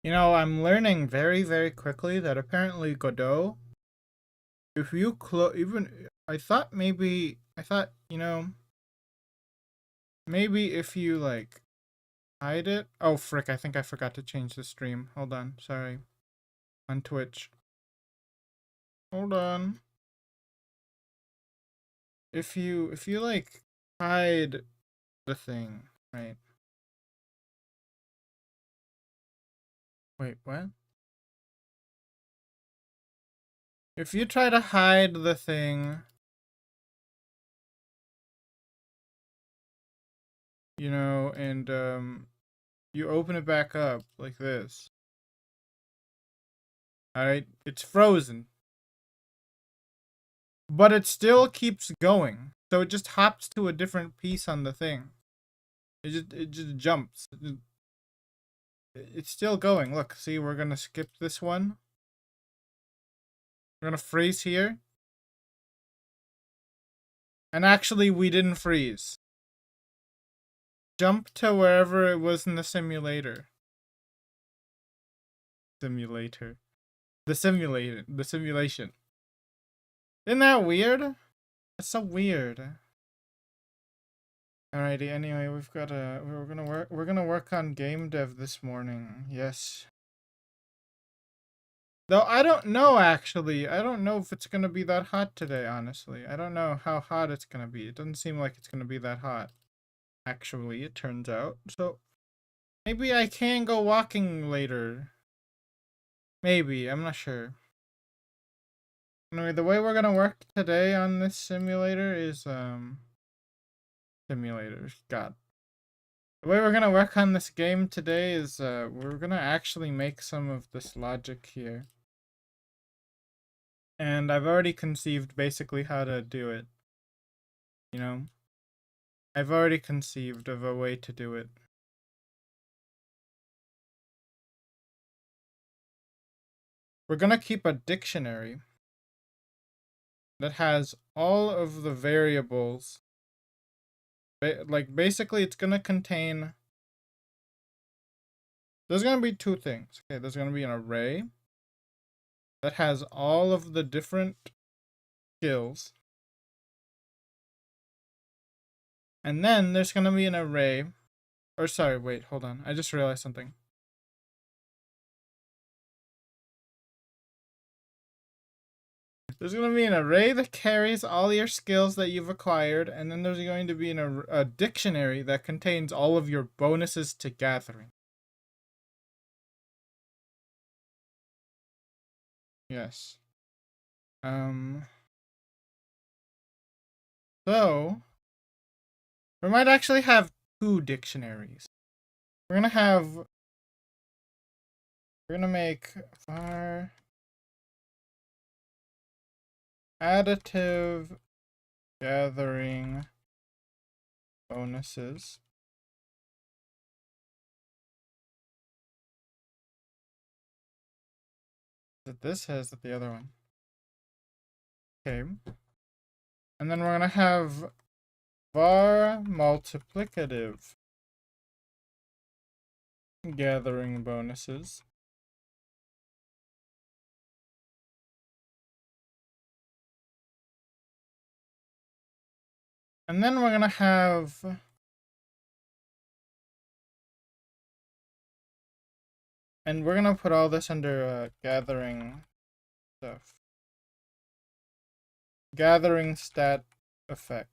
You know, I'm learning very, very quickly that apparently Godot, if you even, I thought, maybe if you like hide it. Oh, frick, I think I forgot to change the stream. Hold on, sorry. On Twitch. Hold on. If you like hide the thing, right? Wait, what? If you try to hide the thing, and you open it back up like this. Alright, it's frozen. But it still keeps going. So it just hops to a different piece on the thing. It just jumps. It's still going. Look, see, we're gonna skip this one. We're gonna freeze here. And actually we didn't freeze. Jump to wherever it was in the simulator. Simulator. The simulation. Isn't that weird? That's so weird. Alrighty, anyway, we're gonna work on game dev this morning. Yes. Though I don't know, actually. I don't know if it's gonna be that hot today, honestly. I don't know how hot it's gonna be. It doesn't seem like it's gonna be that hot. Actually, it turns out. So, maybe I can go walking later. Maybe, I'm not sure. Anyway, the way we're gonna work today on this simulator is, simulators. God. The way we're gonna work on this game today is, we're gonna actually make some of this logic here. And I've already conceived basically how to do it. You know? I've already conceived of a way to do it. We're gonna keep a dictionary that has all of the variables. Like, basically, it's gonna contain... There's gonna be two things. Okay, there's gonna be an array that has all of the different skills. And then there's gonna be an array... Or sorry, wait, hold on. I just realized something. There's going to be an array that carries all your skills that you've acquired, and then there's going to be a dictionary that contains all of your bonuses to gathering. Yes. So, we might actually have two dictionaries. We're gonna make var additive gathering bonuses. That this has the other one. Okay. And then we're gonna have var multiplicative gathering bonuses. And then we're gonna have and we're gonna put all this under gathering stuff. Gathering stat effect.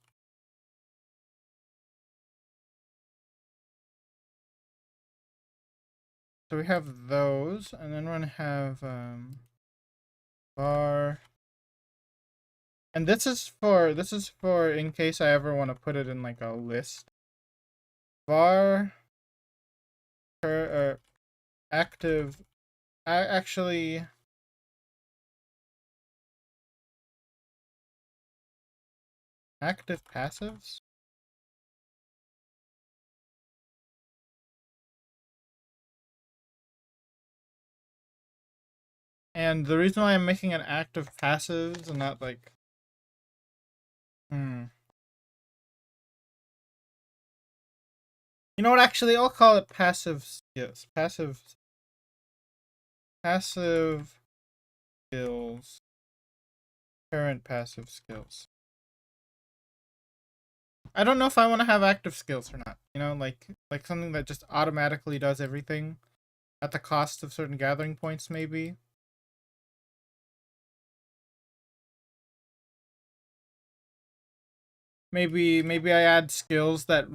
So we have those, and then we're gonna have var. And this is for in case I ever want to put it in like a list. Var active actually active passives. And the reason why I'm making it active passives and not like You know what, actually, I'll call it passive skills. Passive Passive skills. Current passive skills. I don't know if I want to have active skills or not. You know, like something that just automatically does everything at the cost of certain gathering points, maybe. Maybe I add skills that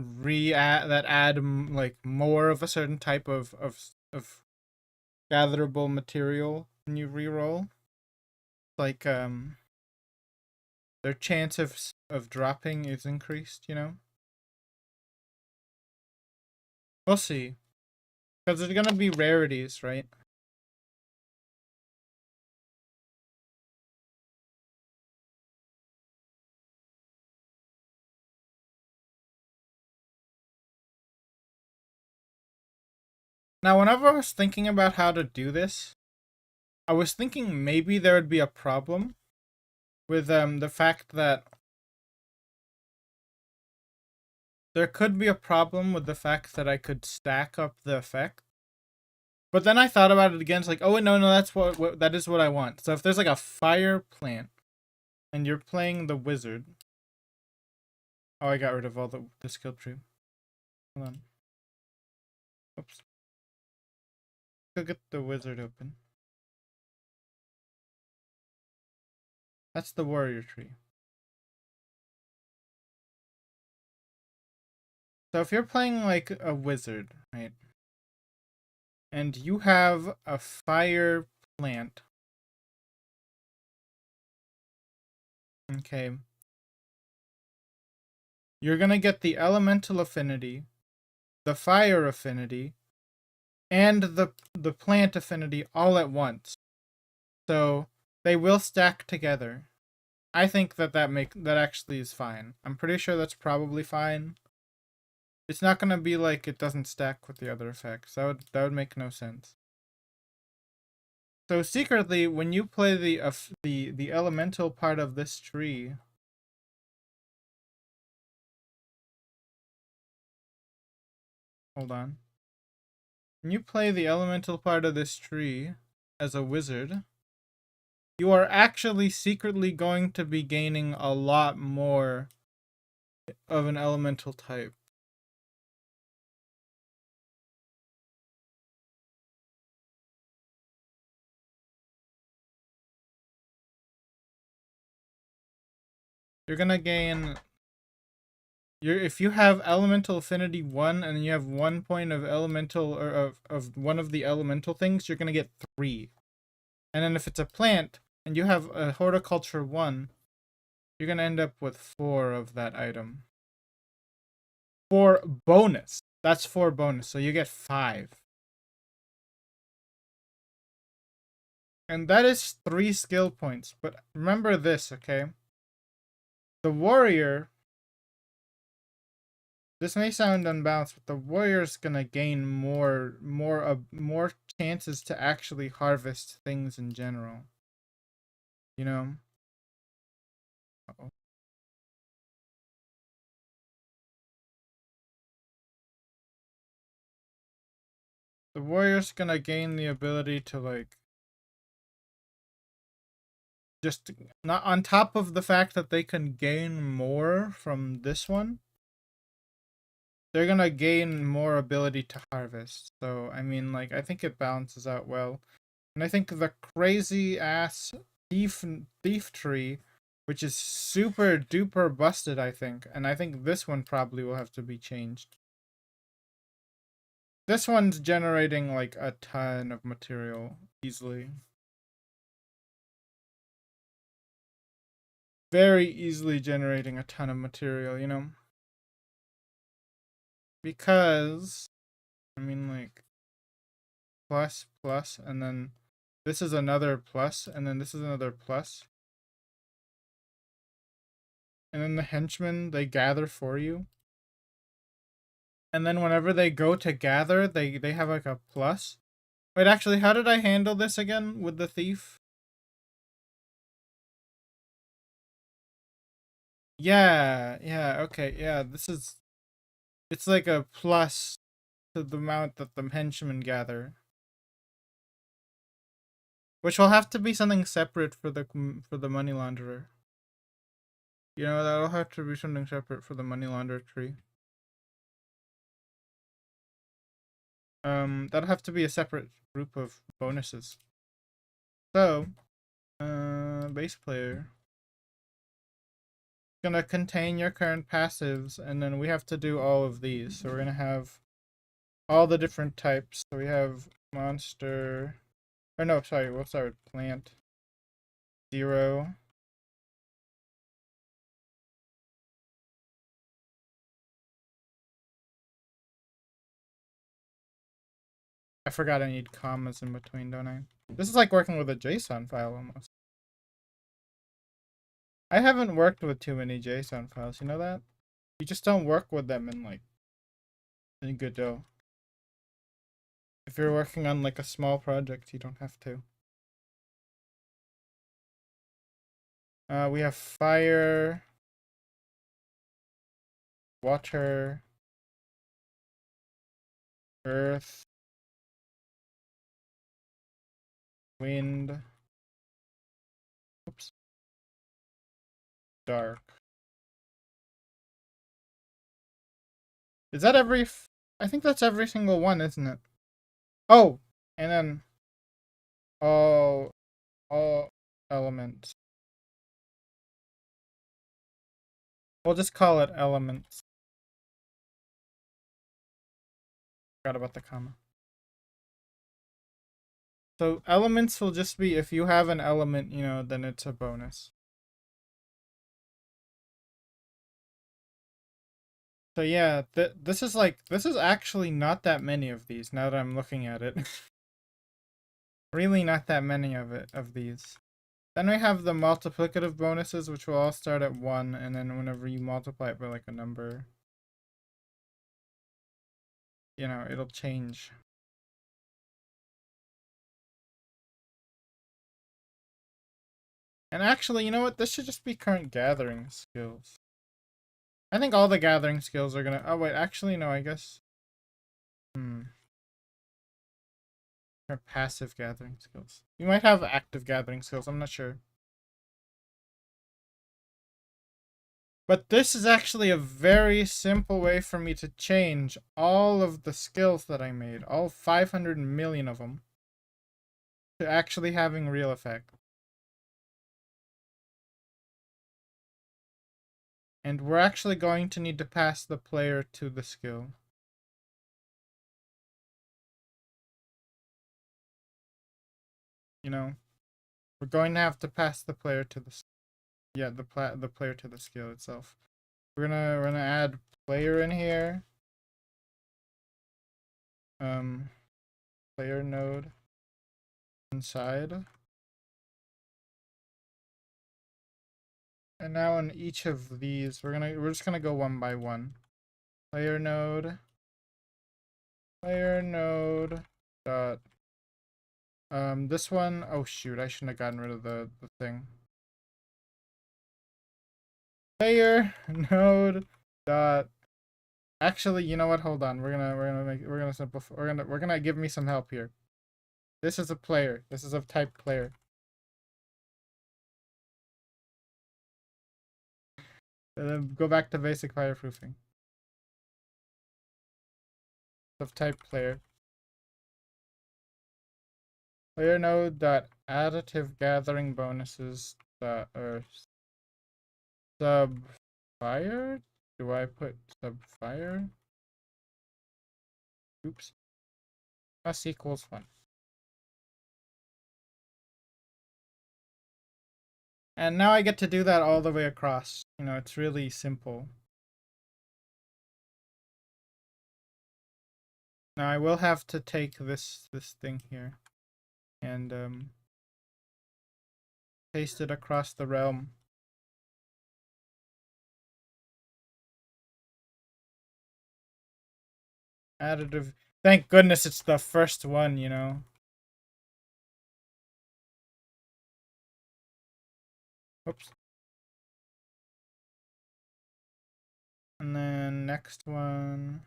add like more of a certain type of gatherable material when you reroll. Like their chance of dropping is increased, you know? We'll see. Because there's gonna be rarities, right? Now, whenever I was thinking about how to do this, I was thinking maybe there would be a problem with the fact that there could be a problem with the fact that I could stack up the effect. But then I thought about it again. It's like, oh no, that's what that is what I want. So if there's like a fire plant, and you're playing the wizard. Oh, I got rid of all the skill tree. Hold on. Oops. Go get the wizard open. That's the warrior tree. So if you're playing like a wizard, right? And you have a fire plant. Okay. You're gonna get the elemental affinity, the fire affinity, and the plant affinity all at once. So they will stack together. I think that actually is fine. I'm pretty sure that's probably fine. It's not gonna be like it doesn't stack with the other effects. That would make no sense. So secretly, when you play the elemental part of this tree, hold on. When you play the elemental part of this tree as a wizard, you are actually secretly going to be gaining a lot more of an elemental type. You're gonna gain if you have elemental affinity 1 and you have 1 point of elemental or of one of the elemental things, you're gonna get 3. And then if it's a plant and you have a horticulture 1, you're gonna end up with 4 of that item. 4 bonus. That's 4 bonus, so you get 5. And that is 3 skill points. But remember this, okay? The warrior, this may sound unbalanced, but the warrior's gonna gain more chances to actually harvest things in general. You know? Uh-oh. The warrior's gonna gain the ability to like just not on top of the fact that they can gain more from this one, they're gonna gain more ability to harvest. So I mean, like, I think it balances out well. And I think the crazy ass thief tree, which is super duper busted, I think, and I think this one probably will have to be changed. This one's generating like a ton of material easily. Very easily generating a ton of material, you know? Because, I mean, like, plus, plus, and then this is another plus, and then this is another plus. And then the henchmen, they gather for you. And then whenever they go to gather, they have like a plus. Wait, actually, how did I handle this again with the thief? Yeah, okay, yeah, it's like a plus to the amount that the henchmen gather. Which will have to be something separate for the money launderer. You know, that'll have to be something separate for the money launderer tree. That'll have to be a separate group of bonuses. So, base player gonna contain your current passives, and then we have to do all of these. So we're gonna have all the different types. So we have monster, or no, sorry, we'll start with plant. 0. I forgot I need commas in between, don't I? This is like working with a JSON file almost. I haven't worked with too many JSON files, you know that? You just don't work with them in Godot. If you're working on like a small project, you don't have to. We have fire, water, earth, wind, oops, dark. Is that I think that's every single one, isn't it? Oh, and then all elements. We'll just call it elements. Forgot about the comma. So elements will just be if you have an element, you know, then it's a bonus. So yeah, this is actually not that many of these now that I'm looking at it. Really not that many of these. Then we have the multiplicative bonuses, which will all start at 1, and then whenever you multiply it by like a number, you know, it'll change. And actually, you know what? This should just be current gathering skills. I think all the gathering skills are gonna... Oh, wait. Actually, no, I guess... Or passive gathering skills. You might have active gathering skills. I'm not sure. But this is actually a very simple way for me to change all of the skills that I made. All 500 million of them. To actually having real effect. And we're actually going to need to pass the player to the skill. You know, we're going to have to pass the player to the the player to the skill itself. We're gonna add player in here. Player node inside. And now in each of these, we're just gonna go one by one. Player node dot this one, oh shoot, I shouldn't have gotten rid of the thing. Player node dot actually, you know what? Hold on. We're gonna simplify. We're gonna give me some help here. This is a player. This is of type player. And then go back to basic fireproofing. Of type player. Player node dot additive gathering bonuses dot or sub fire. Do I put sub fire? Oops. Plus equals 1. And now I get to do that all the way across. You know, it's really simple. Now I will have to take this thing here and paste it across the realm. Additive. Thank goodness it's the first one, you know. Oops. And then next one.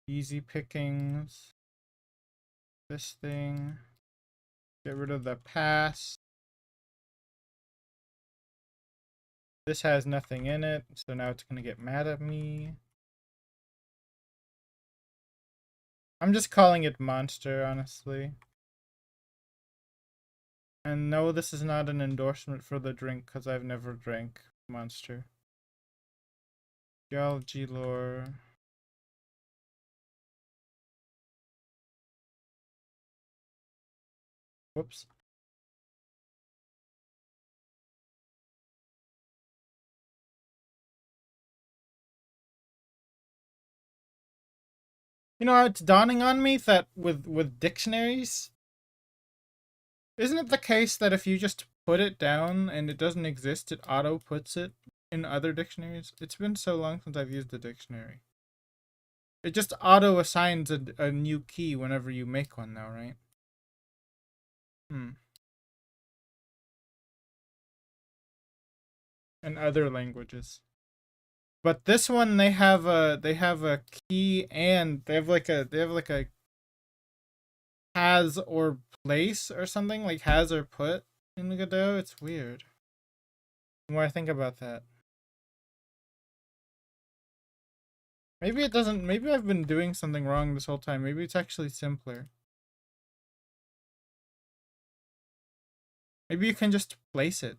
Easy pickings. This thing. Get rid of the pass. This has nothing in it, so now it's gonna get mad at me. I'm just calling it monster, honestly. And no, this is not an endorsement for the drink, because I've never drank monster. Geology lore. Whoops. You know, it's dawning on me that with dictionaries, isn't it the case that if you just put it down and it doesn't exist, it auto puts it in other dictionaries? It's been so long since I've used a dictionary. It just auto assigns a new key whenever you make one now, right? In other languages. But this one they have a key, and they have like a has or place or something, like has or put in the Godot. It's weird. The more I think about that. Maybe it doesn't, maybe I've been doing something wrong this whole time. Maybe it's actually simpler. Maybe you can just place it.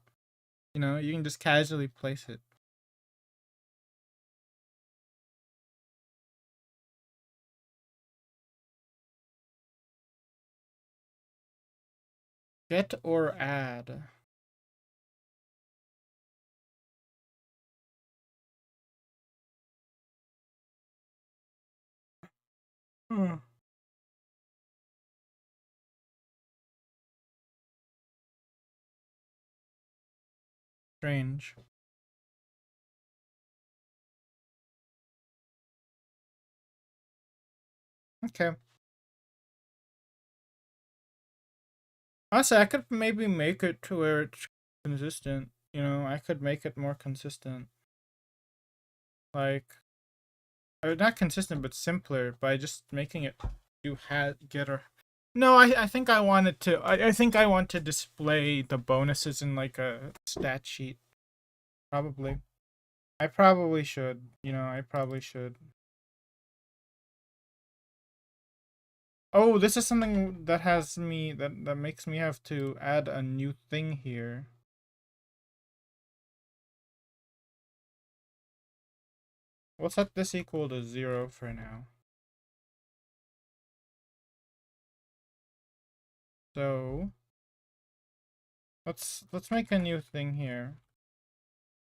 You know, you can just casually place it. Get or add. Hmm. Strange. Okay. Honestly, I could maybe make it to where it's consistent. You know, I could make it more consistent. Like, or not consistent, but simpler by just making it do get or. No, I think I wanted to. I think I want to display the bonuses in like a stat sheet. Probably. I probably should. You know, I probably should. Oh, this is something that has me that makes me have to add a new thing here. We'll set this equal to 0 for now. So let's make a new thing here.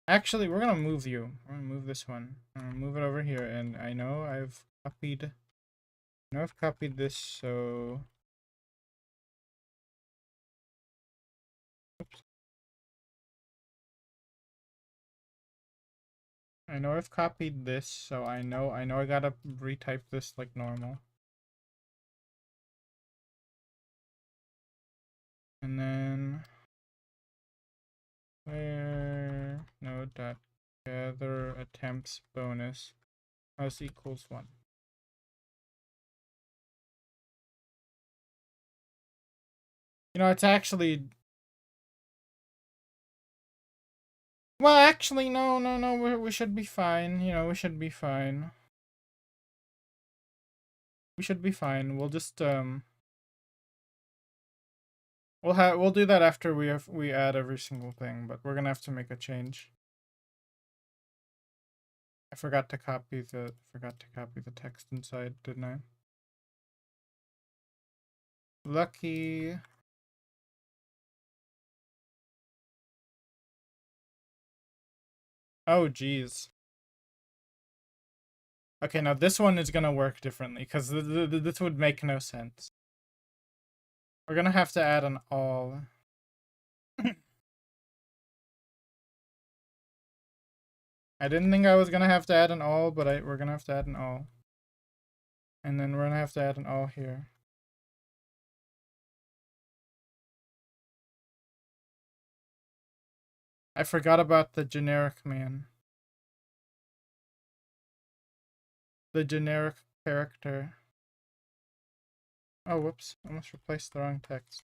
Actually, we're gonna move you. We're gonna move this one. I'm gonna move it over here, and I know I've copied. This, so oops. I know I've copied this, so I know I gotta retype this like normal. And then where node dot gather attempts bonus plus equals 1. You know, it's actually, well, actually, no, we should be fine. You know, we should be fine. We should be fine. We'll just we'll do that after we add every single thing, but we're gonna have to make a change. I forgot to copy the text inside, didn't I? Lucky. Oh, geez. Okay, now this one is gonna work differently, because this would make no sense. We're gonna have to add an all. I didn't think I was gonna have to add an all, but we're gonna have to add an all. And then we're gonna have to add an all here. I forgot about the generic man. The generic character. Oh, whoops. Almost replaced the wrong text.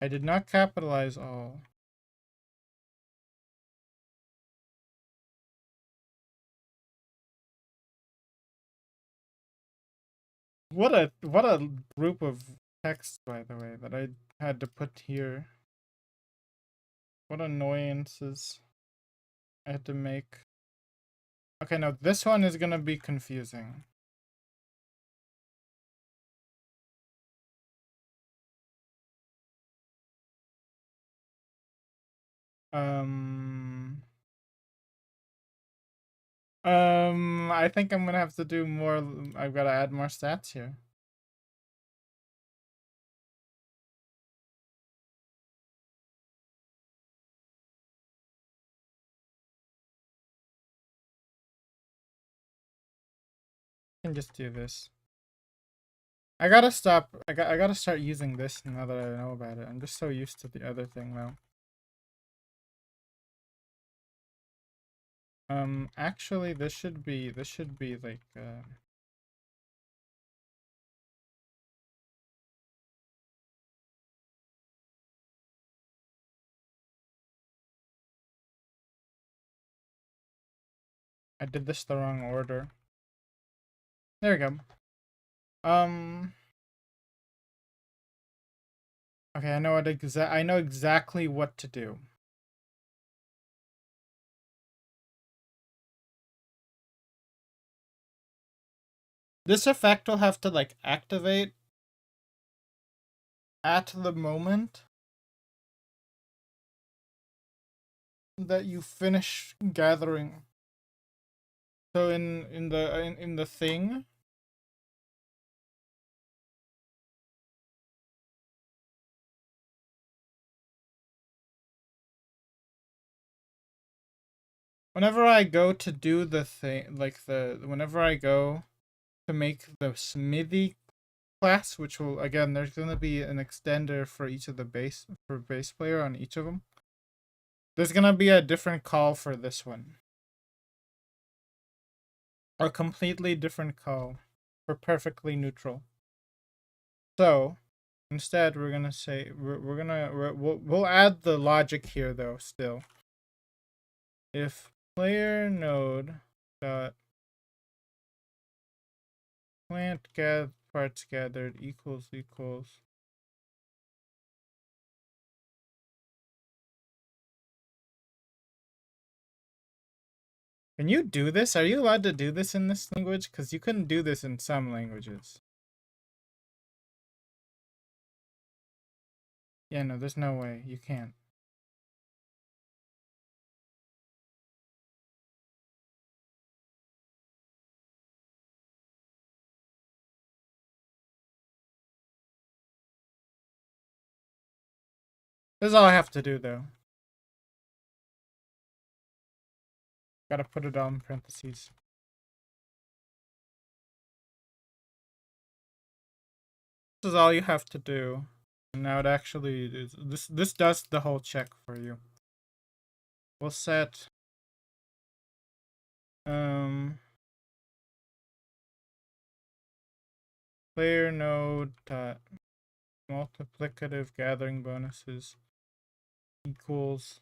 I did not capitalize all. What a group of text, by the way, that I had to put here. What annoyances I had to make. Okay, now this one is gonna be confusing. Um, I think I'm gonna have to do more. I've got to add more stats here. I can just do this. I gotta stop. I gotta start using this now that I know about it. I'm just so used to the other thing now. Actually, this should be like I did this the wrong order. There we go. Okay, I know exactly what to do. This effect will have to like activate at the moment that you finish gathering. So in the thing, whenever I go to do the thing, like whenever I go to make the smithy class, which will again, there's gonna be an extender for each of the base player on each of them. There's gonna be a different call for this one. A completely different call for perfectly neutral. So instead, we're gonna say we'll add the logic here though. Still, if player node dot plant parts gathered equals. Can you do this? Are you allowed to do this in this language? Because you couldn't do this in some languages. Yeah, no, there's no way. You can't. This is all I have to do, though. Gotta put it all in parentheses. This is all you have to do. And now it actually is. This does the whole check for you. We'll set player node dot multiplicative gathering bonuses equals.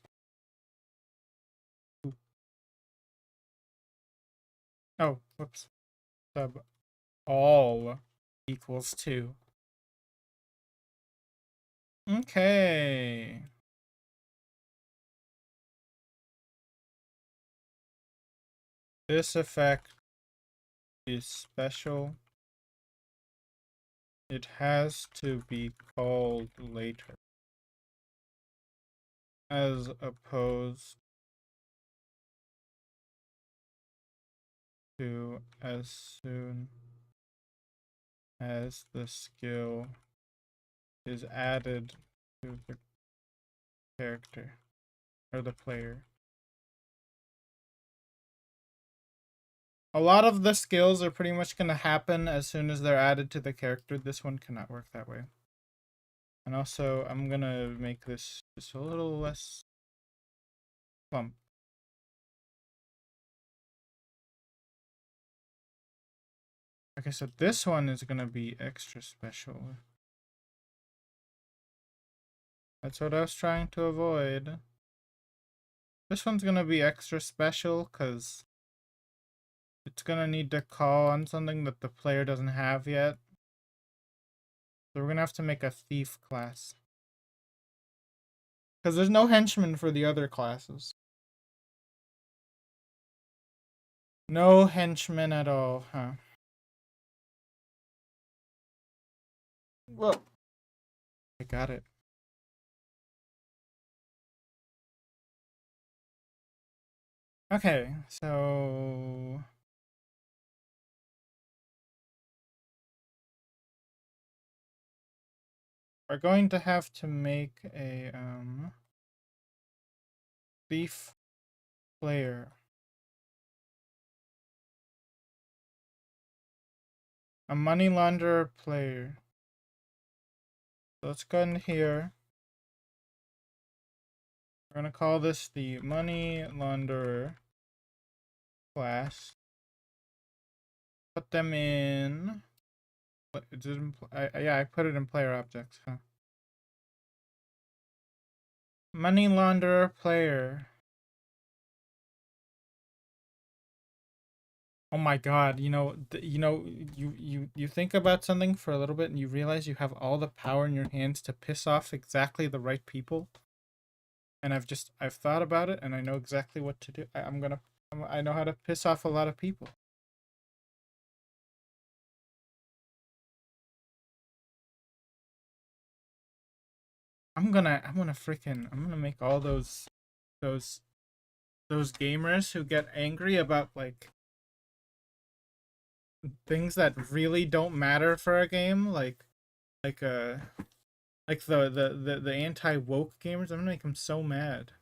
Oh, whoops. Sub all equals 2. Okay. This effect is special. It has to be called later, as opposed to as soon as the skill is added to the character or the player. A lot of the skills are pretty much going to happen as soon as they're added to the character. This one cannot work that way. And also, I'm going to make this just a little less plump. Okay, so this one is going to be extra special. That's what I was trying to avoid. This one's gonna be extra special because it's gonna need to call on something that the player doesn't have yet. So we're gonna have to make a thief class. Because there's no henchman for the other classes. No henchmen at all, huh? Whoa. I got it. Okay, so we're going to have to make a thief player. A money launderer player. So let's go in here. We're gonna call this the money launderer class. Put them in. It didn't. Yeah, I put it in player objects. Huh. Money launderer player. Oh my God! You think about something for a little bit and you realize you have all the power in your hands to piss off exactly the right people. And I've thought about it and I know exactly what to do. I know how to piss off a lot of people. I'm gonna make all those gamers who get angry about like things that really don't matter for a game, like uh like the anti woke gamers. I'm gonna make them so mad.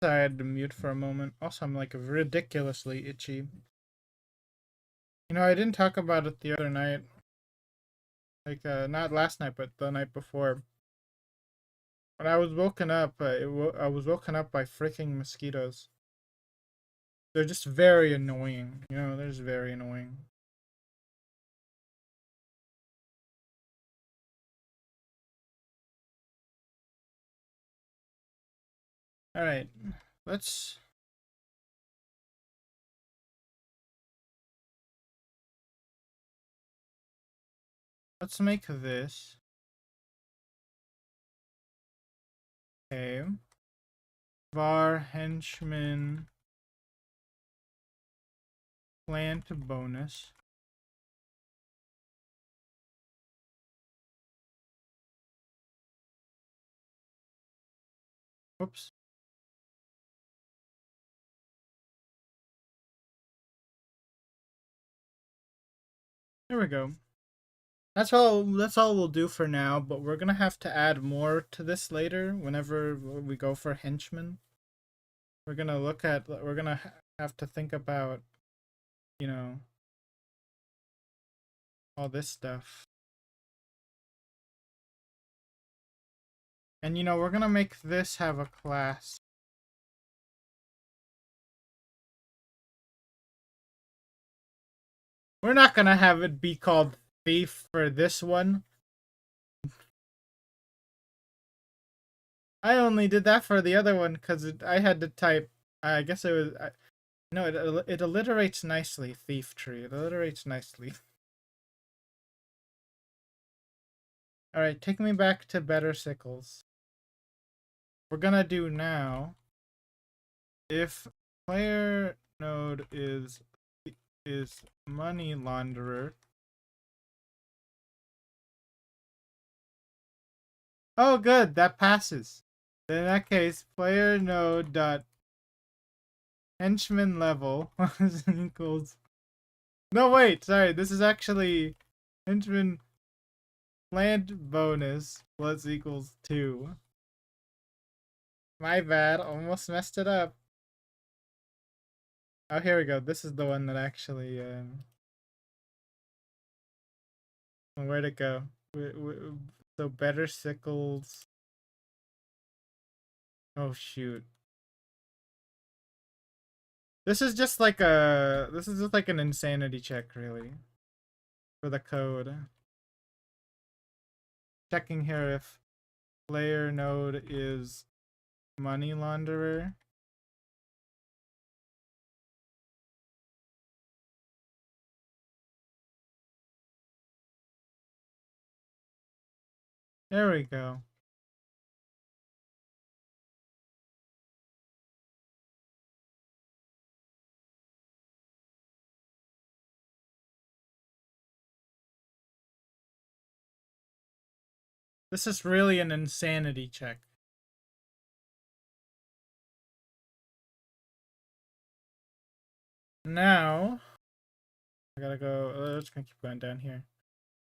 Sorry, I had to mute for a moment. Also, I'm like ridiculously itchy. I didn't talk about it the other night. Like not last night, but the night before. When I was woken up, I was woken up by freaking mosquitoes. They're just very annoying. They're just very annoying. All right, let's make this. Okay. Var henchman plant bonus. Whoops. There we go. That's all we'll do for now, but we're gonna have to add more to this later whenever we go for henchmen. We're gonna have to think about, you know, all this stuff. And we're gonna make this have a class. We're not gonna have it be called thief for this one. I only did that for the other one because I had to type. I guess it was. No, it alliterates nicely. Thief tree. It alliterates nicely. All right, take me back to better sickles. We're gonna do now. If player node is money launderer. Oh, good. That passes. Then in that case, player node dot henchman level equals. No, wait. Sorry. This is actually henchman plant bonus plus equals 2. My bad. Almost messed it up. Oh, here we go. This is the one that actually. Where'd it go? So better sickles. Oh shoot. This is just like a. This is just like an insanity check, really, for the code. Checking here if player node is money launderer. There we go. This is really an insanity check. Now, I gotta go. Let's keep going down here.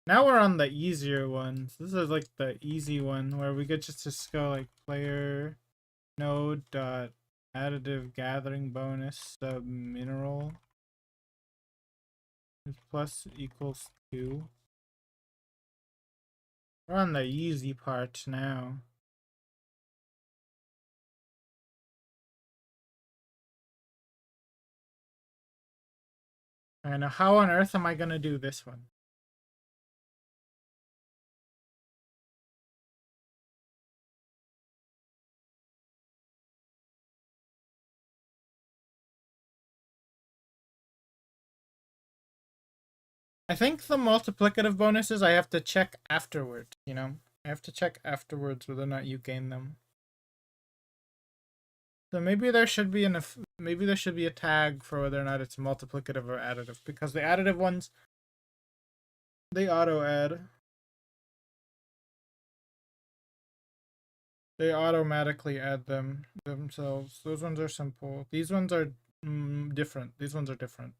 Now we're on the easier ones. This is like the easy one where we could just go like player node dot additive gathering bonus sub mineral plus equals 2. We're on the easy part now. And how on earth am I gonna do this one? I think the multiplicative bonuses I have to check afterwards, you know? I have to check afterwards whether or not you gain them. So maybe there should be maybe there should be a tag for whether or not it's multiplicative or additive, because the additive ones, they auto add. They automatically add them themselves. Those ones are simple. These ones are different. These ones are different.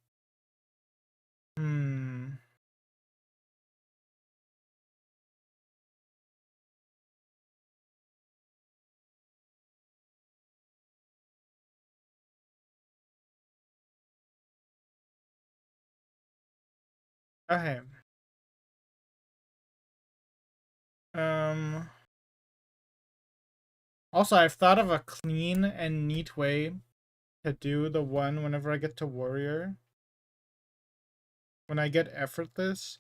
Okay. Um. Also, I've thought of a clean and neat way to do the one whenever I get to warrior. When I get to effortless,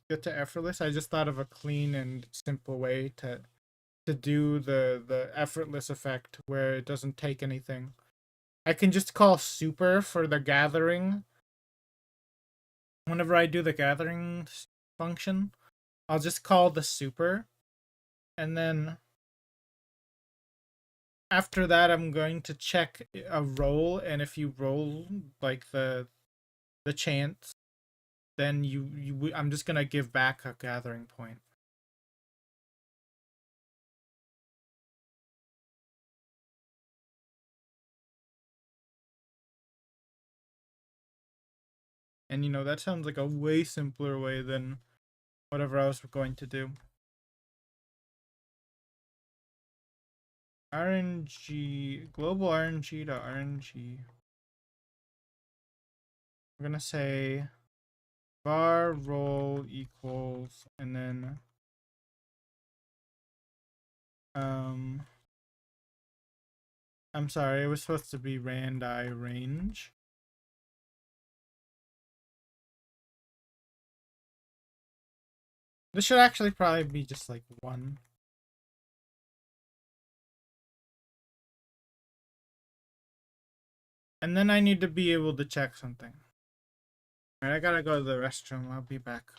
I just thought of a clean and simple way to do the effortless effect where it doesn't take anything. I can just call super for the gathering. Whenever I do the gathering function, I'll just call the super, and then after that I'm going to check a roll, and if you roll like the chance, then I'm just gonna give back a gathering point. And you know, that sounds like a way simpler way than whatever I was going to do. RNG, global RNG to RNG. We're gonna say var roll equals, and then I'm sorry, it was supposed to be randi range. This should actually probably be just like 1. And then I need to be able to check something. Alright, I gotta go to the restroom. I'll be back.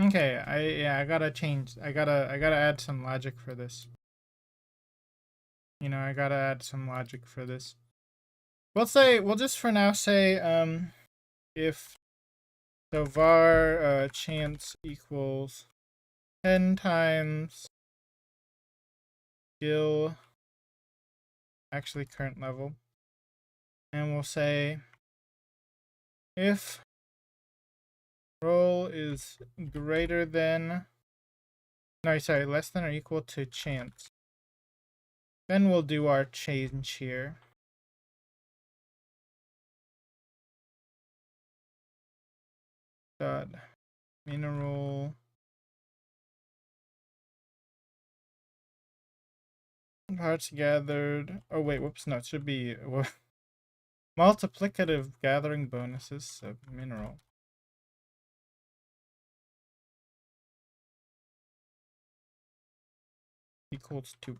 Okay, I gotta change. I gotta add some logic for this. I gotta add some logic for this. We'll just for now say if so var chance equals 10 times skill, actually current level, and we'll say if roll is greater than, no, sorry, less than or equal to chance, then we'll do our change here. Dot mineral parts gathered. Oh wait, whoops, no, it should be multiplicative gathering bonuses of mineral equals 2.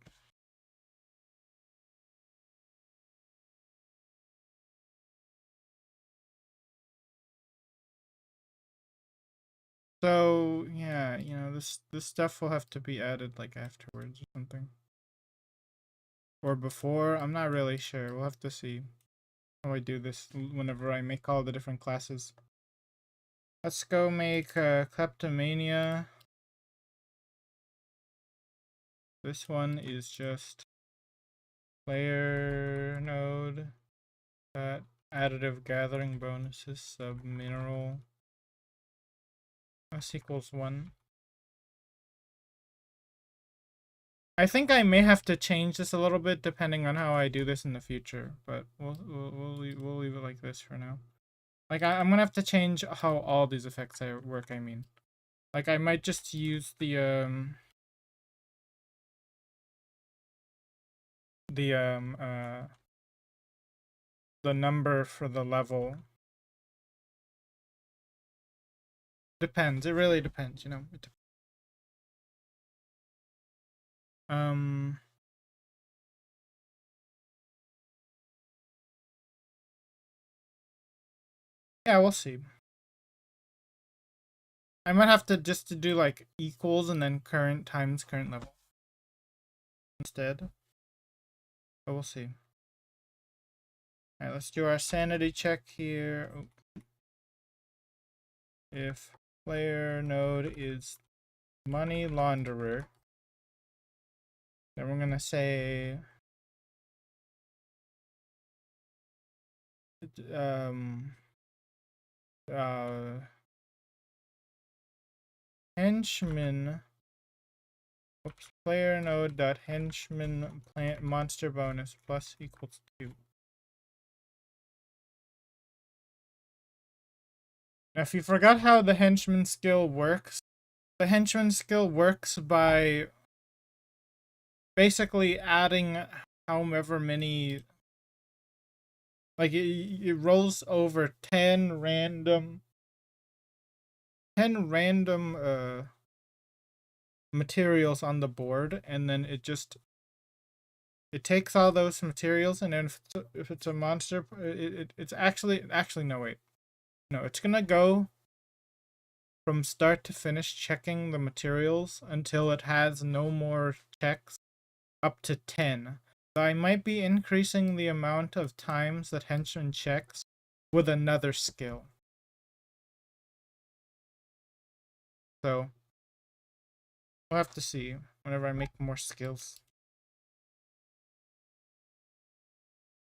So yeah, this stuff will have to be added like afterwards or something. Or before, I'm not really sure. We'll have to see how I do this whenever I make all the different classes. Let's go make kleptomania. This one is just player node that additive gathering bonuses sub mineral s equals 1. I think I may have to change this a little bit depending on how I do this in the future, but we'll leave it like this for now. Like I'm gonna have to change how all these effects work. I mean, like I might just use the the number for the level. Depends. It really depends. Um. Yeah, we'll see. I might have to just to do like equals and then current times current level instead. But we'll see. Alright, let's do our sanity check here. If player node is money launderer, then we're gonna say uh henchman, oops, player node dot henchman plant monster bonus plus equals 2. Now if you forgot how the henchman skill works, the henchman skill works by basically adding however many, like it rolls over 10 random materials on the board, and then it takes all those materials, and then if it's a monster, it's actually no, wait, no, it's gonna go from start to finish checking the materials until it has no more checks up to 10. So I might be increasing the amount of times that henchman checks with another skill. So we'll have to see whenever I make more skills.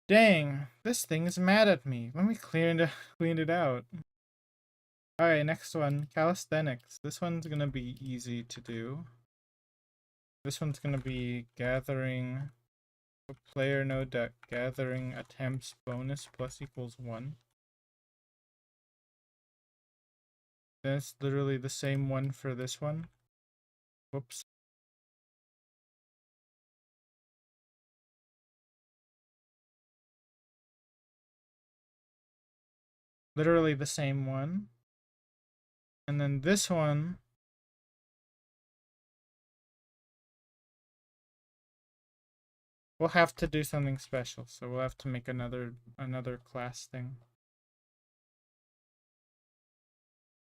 Dang, this thing is mad at me. Let me clean it out. Alright, next one, calisthenics. This one's gonna be easy to do. This one's gonna be gathering player node that gathering attempts bonus plus equals 1. That's literally the same one for this one. Whoops. Literally the same one. And then this one, we'll have to do something special. So we'll have to make another class thing.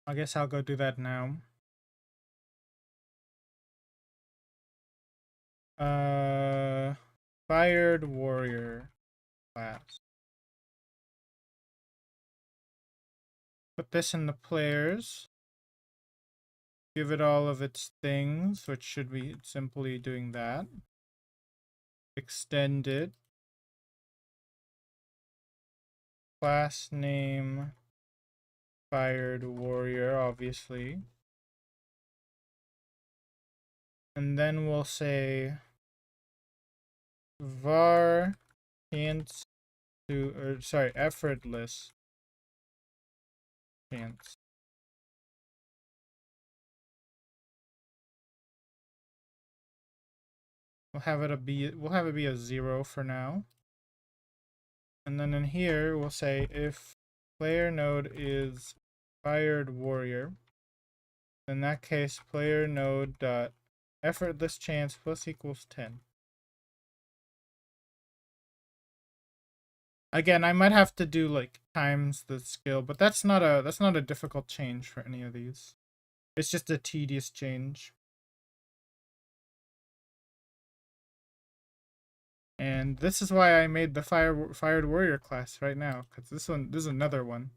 I guess I'll go do that now. Fired warrior class. Put this in the players. Give it all of its things, which should be simply doing that. Extend it. Class name Fired Warrior, obviously. And then we'll say var chance to, or sorry, effortless chance. We'll have it be a 0 for now. And then in here we'll say if player node is Fired Warrior, in that case player node dot effortless chance plus equals 10. Again, I might have to do like times the skill, but that's not a difficult change for any of these. It's just a tedious change. And this is why I made the Fired Warrior class right now, because this is another one.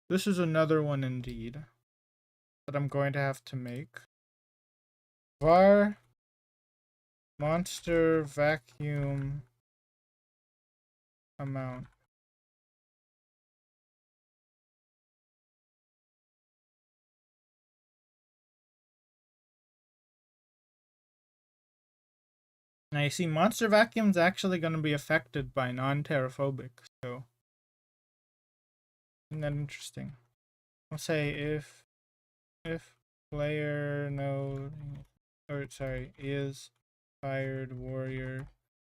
This is another one indeed that I'm going to have to make. Var monster vacuum amount. Now you see, monster vacuum's actually going to be affected by non-terraphobic, so isn't that interesting? I'll say if player node, or sorry, is Fired Warrior.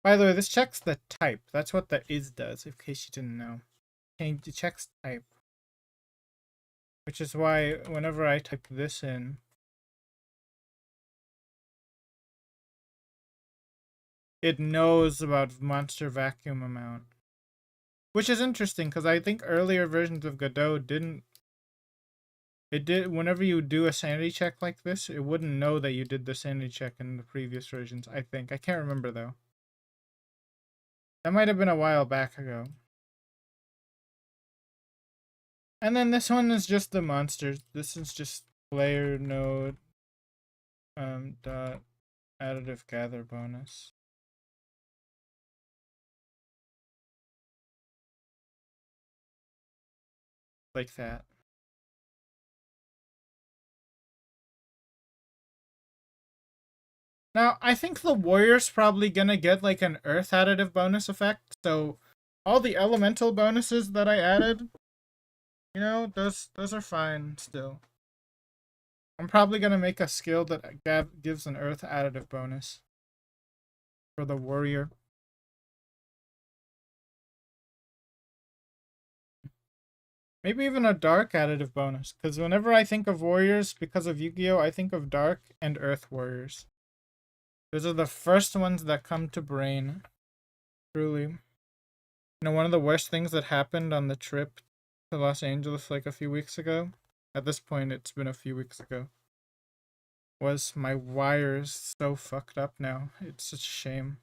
By the way, this checks the type. That's what the is does, in case you didn't know. It checks type. Which is why whenever I type this in, it knows about monster vacuum amount. Which is interesting, because I think earlier versions of Godot didn't. It did, whenever you do a sanity check like this, it wouldn't know that you did the sanity check in the previous versions, I think. I can't remember, though. That might have been a while back ago. And then this one is just the monsters. This is just player node dot additive gather bonus. Like that. Now, I think the warrior's probably gonna get like an earth additive bonus effect, so all the elemental bonuses that I added, you know, those are fine still. I'm probably gonna make a skill that gives an earth additive bonus for the warrior. Maybe even a dark additive bonus, because whenever I think of warriors, because of Yu-Gi-Oh, I think of dark and earth warriors. Those are the first ones that come to brain. Truly. You know, one of the worst things that happened on the trip to Los Angeles like a few weeks ago, at this point it's been a few weeks ago, was my wires so fucked up now. It's such a shame.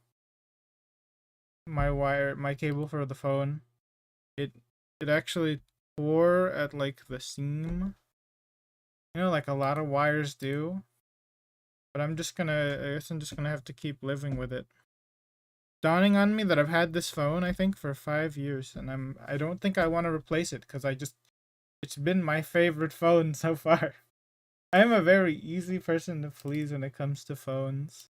My cable for the phone, it actually tore at like the seam. You know, like a lot of wires do. But I guess I'm just gonna have to keep living with it. Dawning on me that I've had this phone, I think, for 5 years, and I don't think I want to replace it, because it's been my favorite phone so far. I am a very easy person to please when it comes to phones.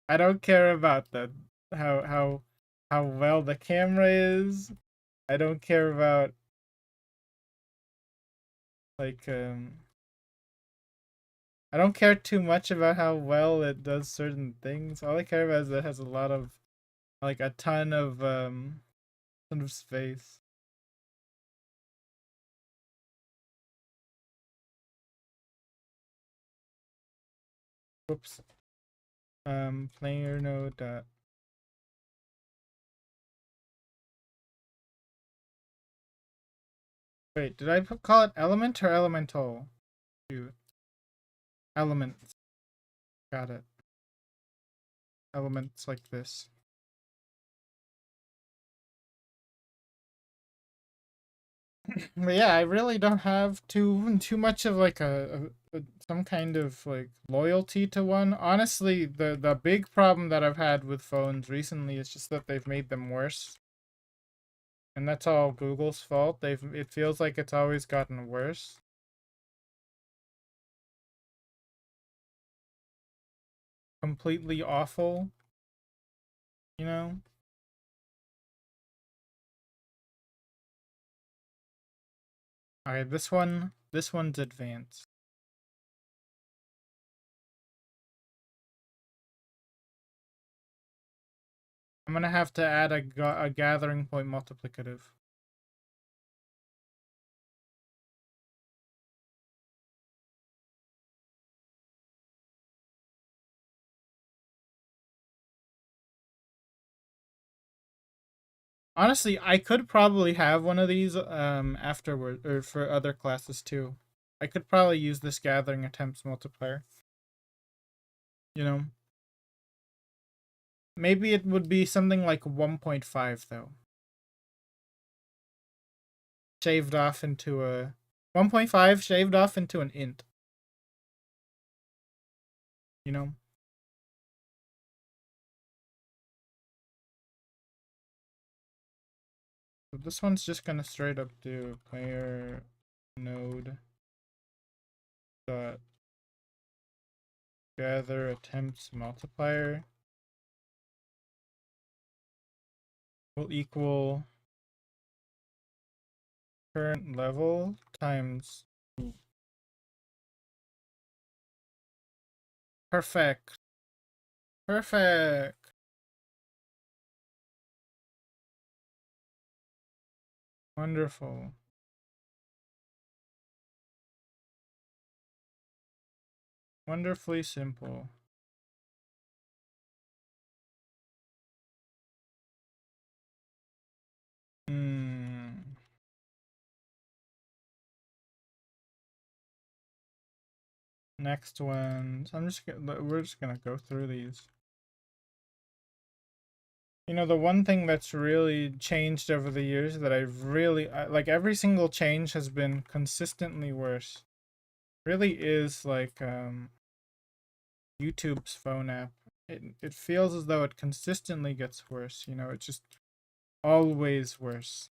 I don't care about how well the camera is. I don't care about like I don't care too much about how well it does certain things. All I care about is that it has a lot of like a ton of space. Whoops. Player node dot. Wait, did I call it element or elemental? Shoot. Elements. Got it. Elements like this. But yeah, I really don't have too much of like some kind of like loyalty to one. Honestly, the big problem that I've had with phones recently is just that they've made them worse. And that's all Google's fault. It feels like it's always gotten worse. Completely awful, you know? Alright, this one's advanced. I'm gonna have to add a gathering point multiplicative. Honestly, I could probably have one of these afterward or for other classes too. I could probably use this gathering attempts multiplier. You know, maybe it would be something like 1.5 though. Shaved off into a 1.5 shaved off into an int. You know. So this one's just gonna straight up do player node dot gather attempts multiplier will equal current level times perfect. Perfect. Wonderful. Wonderfully simple. Hmm. Next one. So we're just gonna go through these. You know, the one thing that's really changed over the years that I've really like every single change has been consistently worse. Really is like YouTube's phone app. It feels as though it consistently gets worse, you know, it's just always worse.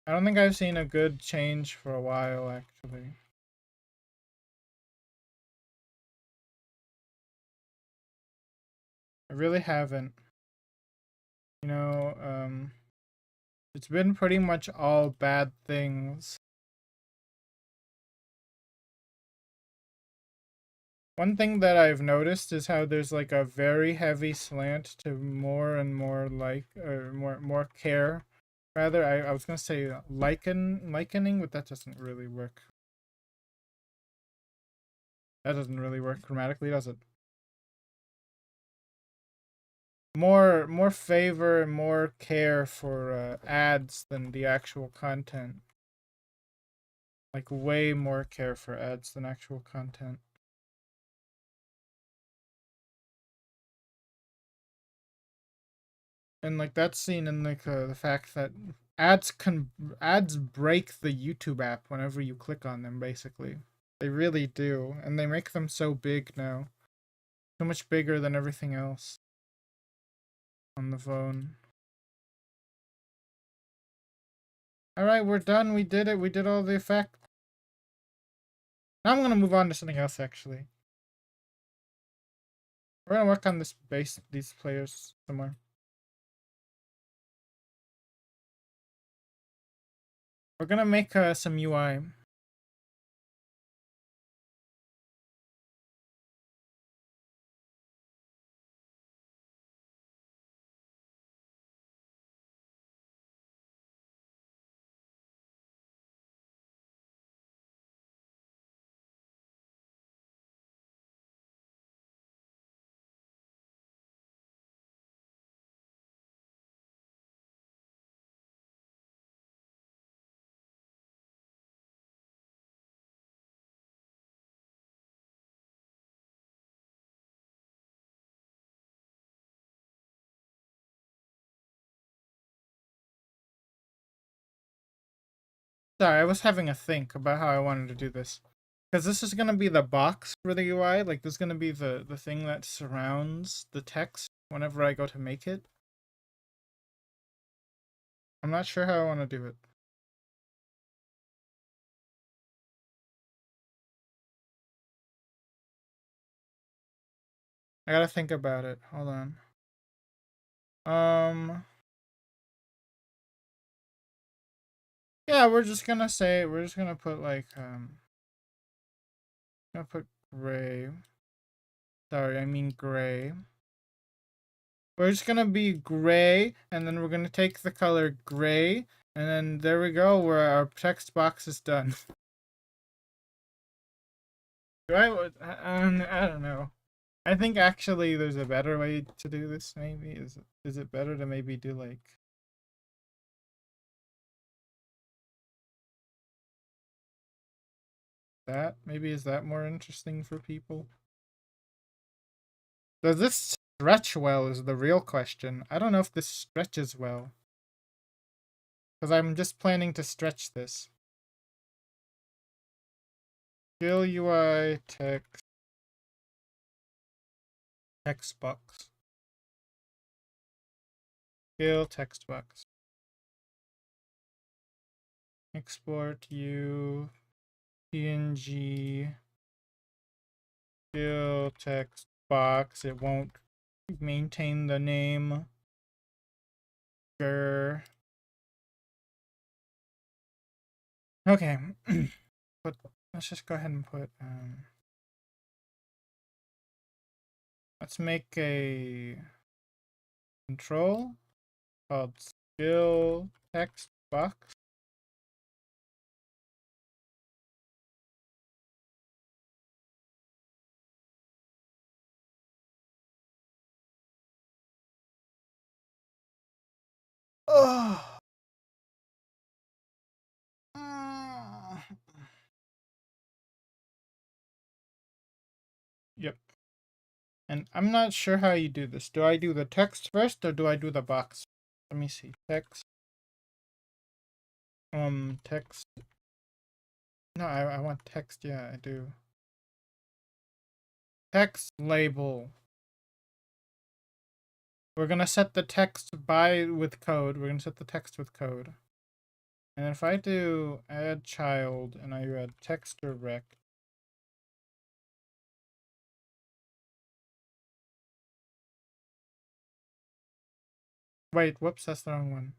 I don't think I've seen a good change for a while actually. I really haven't. You know, it's been pretty much all bad things. One thing that I've noticed is how there's like a very heavy slant to more and more like or more care. Rather, I was gonna say likening, but that doesn't really work. That doesn't really work grammatically, does it? More favor and more care for ads than the actual content. Like way more care for ads than actual content. And like that's seen in like the fact that ads break the YouTube app whenever you click on them. Basically, they really do, and they make them so big now, so much bigger than everything else on the phone. All right, we're done. We did it. We did all the effect. Now I'm gonna move on to something else. Actually, we're gonna work on these players some more. We're gonna make some UI. Sorry, I was having a think about how I wanted to do this. Because this is gonna be the box for the UI, like this is gonna be the thing that surrounds the text whenever I go to make it. I'm not sure how I want to do it. I gotta think about it. Hold on. Yeah, we're just gonna put like gonna put gray. Sorry, I mean gray. We're just gonna be gray, and then we're gonna take the color gray, and then there we go, where our text box is done. I don't know. I think actually there's a better way to do this, maybe. Is it better to maybe do like that? Maybe is that more interesting for people? Does this stretch well is the real question. I don't know if this stretches well. Because I'm just planning to stretch this. Skill UI text box. Skill text box. Export you PNG skill text box. It won't maintain the name. Sure. Okay. But let's just go ahead and put let's make a control called skill text box. Oh. Yep. And I'm not sure how you do this. Do I do the text first or do I do the box? Let me see. Text. Text. No, I want text. Yeah, I do. Text label. We're gonna set the text with code. We're gonna set the text with code. And if I do add child and I add text direct. Wait, whoops, that's the wrong one.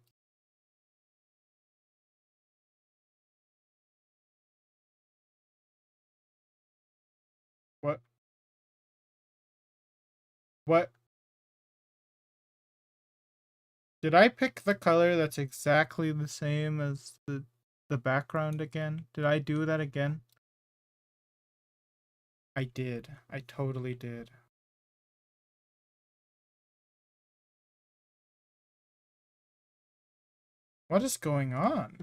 What? What? Did I pick the color that's exactly the same as the background again? Did I do that again? I did. I totally did. What is going on?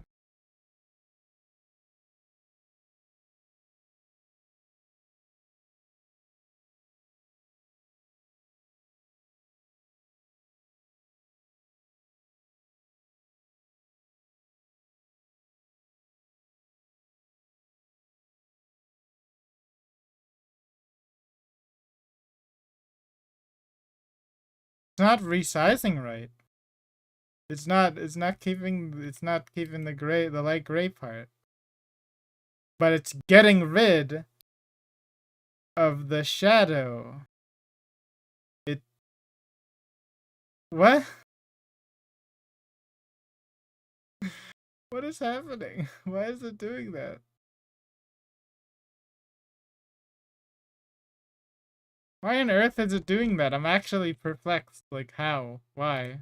It's not resizing right. It's not keeping the light gray part. But it's getting rid of the shadow. What? What is happening? Why is it doing that? Why on earth is it doing that? I'm actually perplexed. Like, how? Why?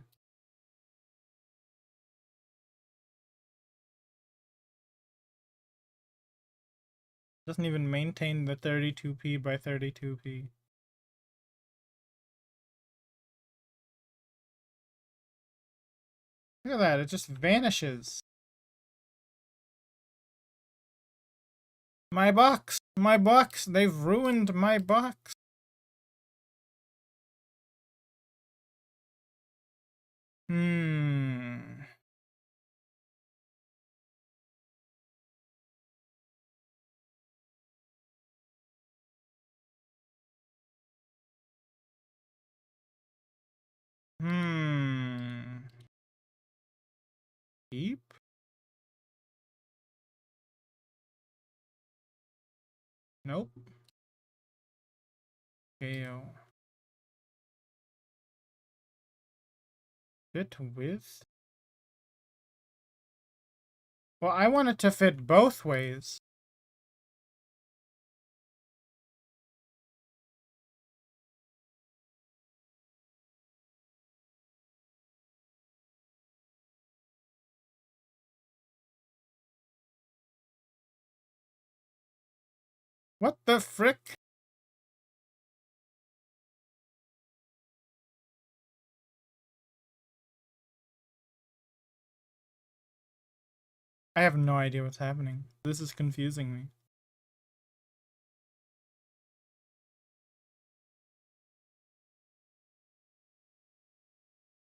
Doesn't even maintain the 32p by 32p. Look at that, it just vanishes. My box! My box! They've ruined my box! Hmm. Keep? Nope. Scale. Fit width? Well, I want it to fit both ways. What the frick? I have no idea what's happening. This is confusing me.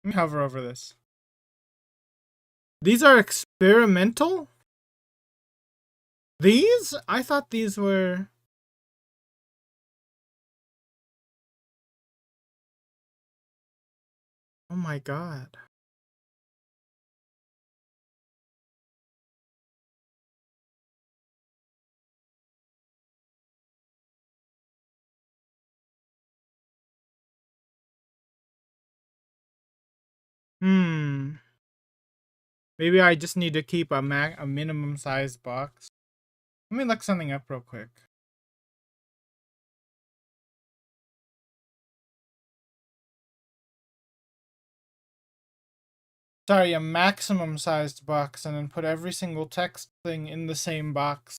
Let me hover over this. These are experimental? These? I thought these were... Oh my god. Maybe I just need to keep a minimum size box. Let me look something up real quick. Sorry, a maximum sized box, and then put every single text thing in the same box.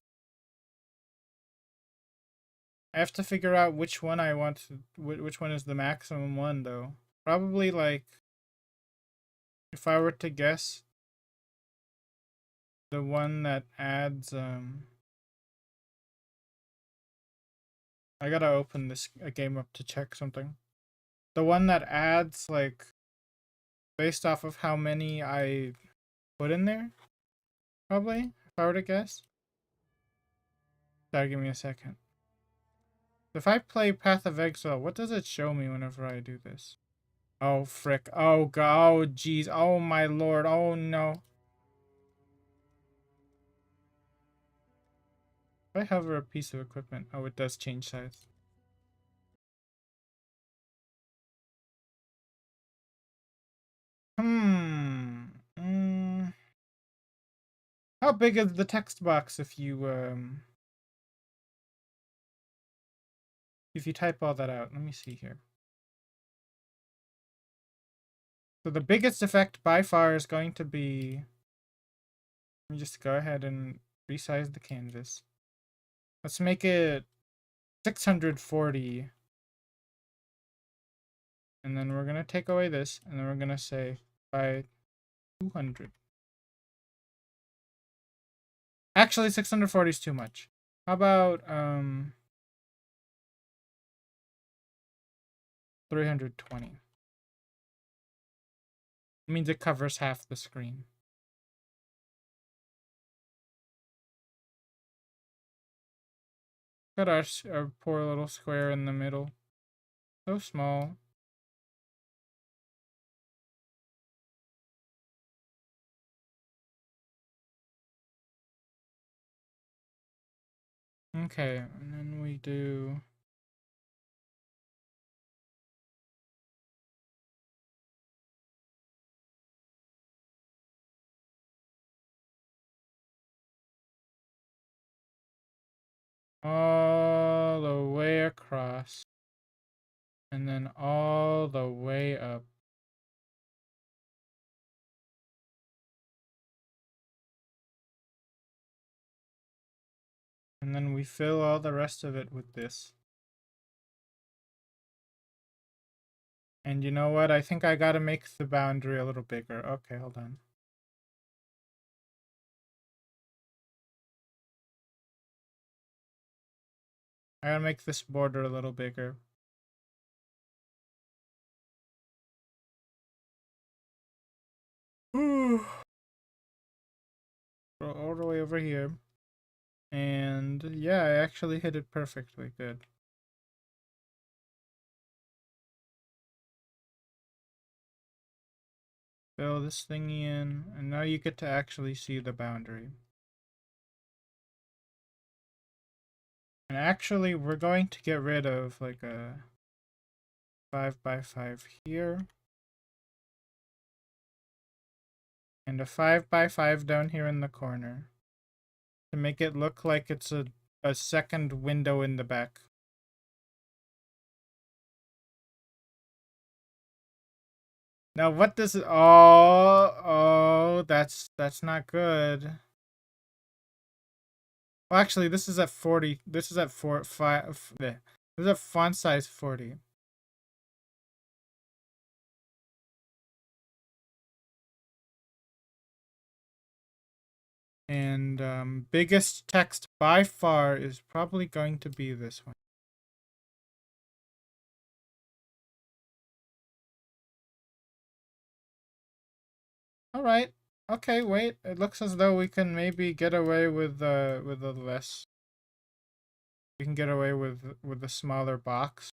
I have to figure out which one I want to, which one is the maximum one though. Probably like, if I were to guess, the one that adds I gotta open this game up to check something. The one that adds like based off of how many I put in there, probably, if I were to guess. Sorry, give me a second. If I play Path of Exile, what does it show me whenever I do this? Oh, frick. Oh, god. Oh, jeez. Oh, my lord. Oh, no. If I hover a piece of equipment, oh, it does change size. How big is the text box if you type all that out? Let me see here. So the biggest effect by far is going to be... Let me just go ahead and resize the canvas. Let's make it 640. And then we're going to take away this, and then we're going to say by 200. Actually, 640 is too much. How about 320? It means it covers half the screen. Got our poor little square in the middle. So small. Okay, and then we do... all the way across. And then all the way up. And then we fill all the rest of it with this. And you know what? I think I gotta make the boundary a little bigger. Okay, hold on. I gotta make this border a little bigger. Go all the way over here. And yeah, I actually hit it perfectly. Good. Fill this thingy in, and now you get to actually see the boundary. And actually, we're going to get rid of like a 5x5 here. And a 5x5 down here in the corner. To make it look like it's a second window in the back. Now what does it... Oh, that's not good. Well, actually, this is at 40. This is at 5. This is at font size 40. And biggest text by far is probably going to be this one. All right. Okay, wait. It looks as though we can maybe get away with the less. We can get away with a smaller box.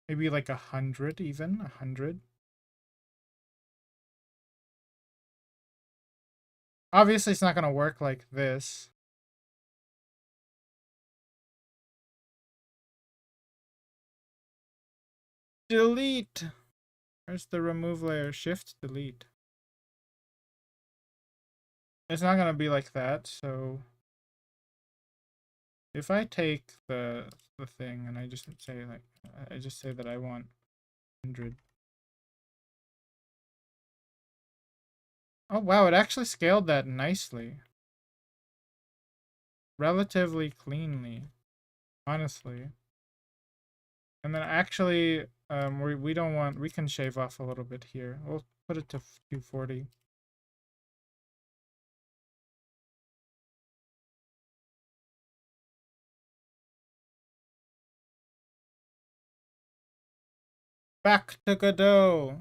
Maybe like 100 even, 100. Obviously, it's not going to work like this. Delete! Where's the remove layer? Shift, delete. It's not going to be like that, so... If I take the thing and I just say like... I just say that I want 100. Oh wow, it actually scaled that nicely. Relatively cleanly. Honestly. And then actually, we don't want... We can shave off a little bit here. We'll put it to 240. Back to Godot.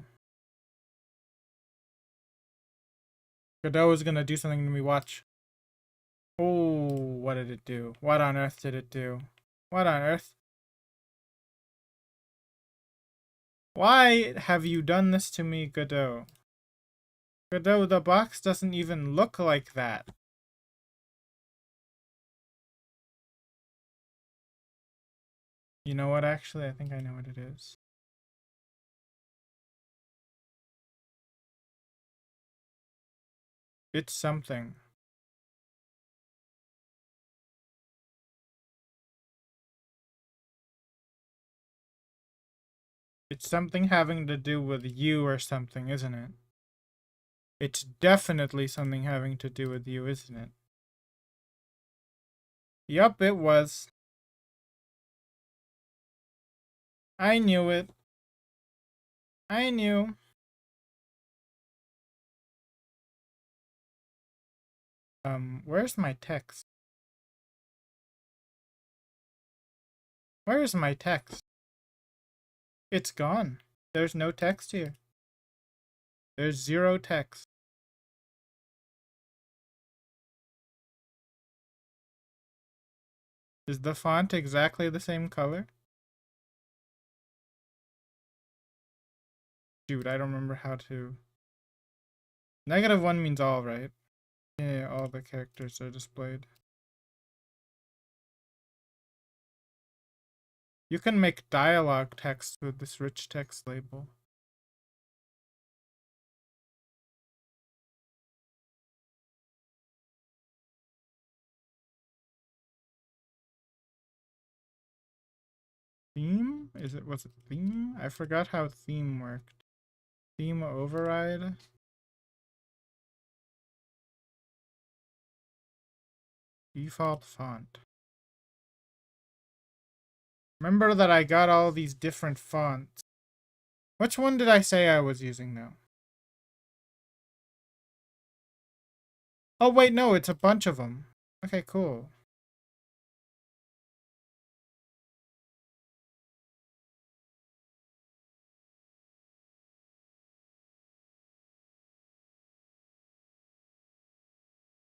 Godot is gonna do something to me, watch. Oh, what did it do? What on earth did it do? What on earth? Why have you done this to me, Godot? Godot, the box doesn't even look like that. You know what, actually? I think I know what it is. It's something. It's something having to do with you or something, isn't it? It's definitely something having to do with you, isn't it? Yup, it was. I knew it. I knew. Where's my text? Where's my text? It's gone. There's no text here. There's zero text. Is the font exactly the same color? Dude, I don't remember how to... -1 means all, right? Yeah, all the characters are displayed. You can make dialogue text with this rich text label. Theme? Was it theme? I forgot how theme worked. Theme override? Default font. Remember that I got all these different fonts. Which one did I say I was using now? Oh wait, no, it's a bunch of them. Okay, cool.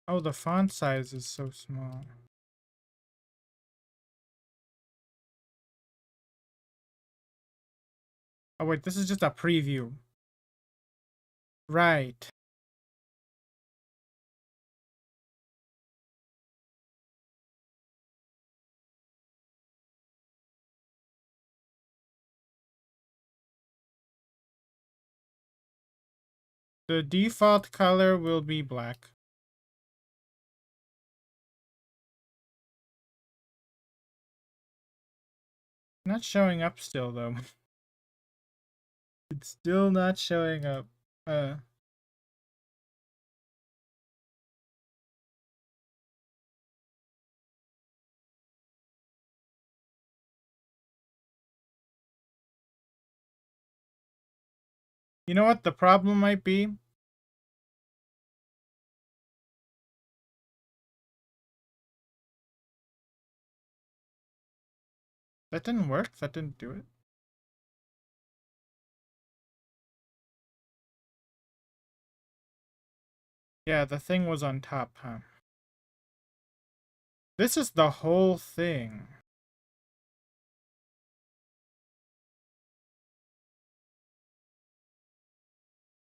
Oh, the font size is so small. Oh wait, this is just a preview. Right. The default color will be black. Not showing up still, though. It's still not showing up. You know what the problem might be? That didn't work? That didn't do it? Yeah, the thing was on top, huh? This is the whole thing.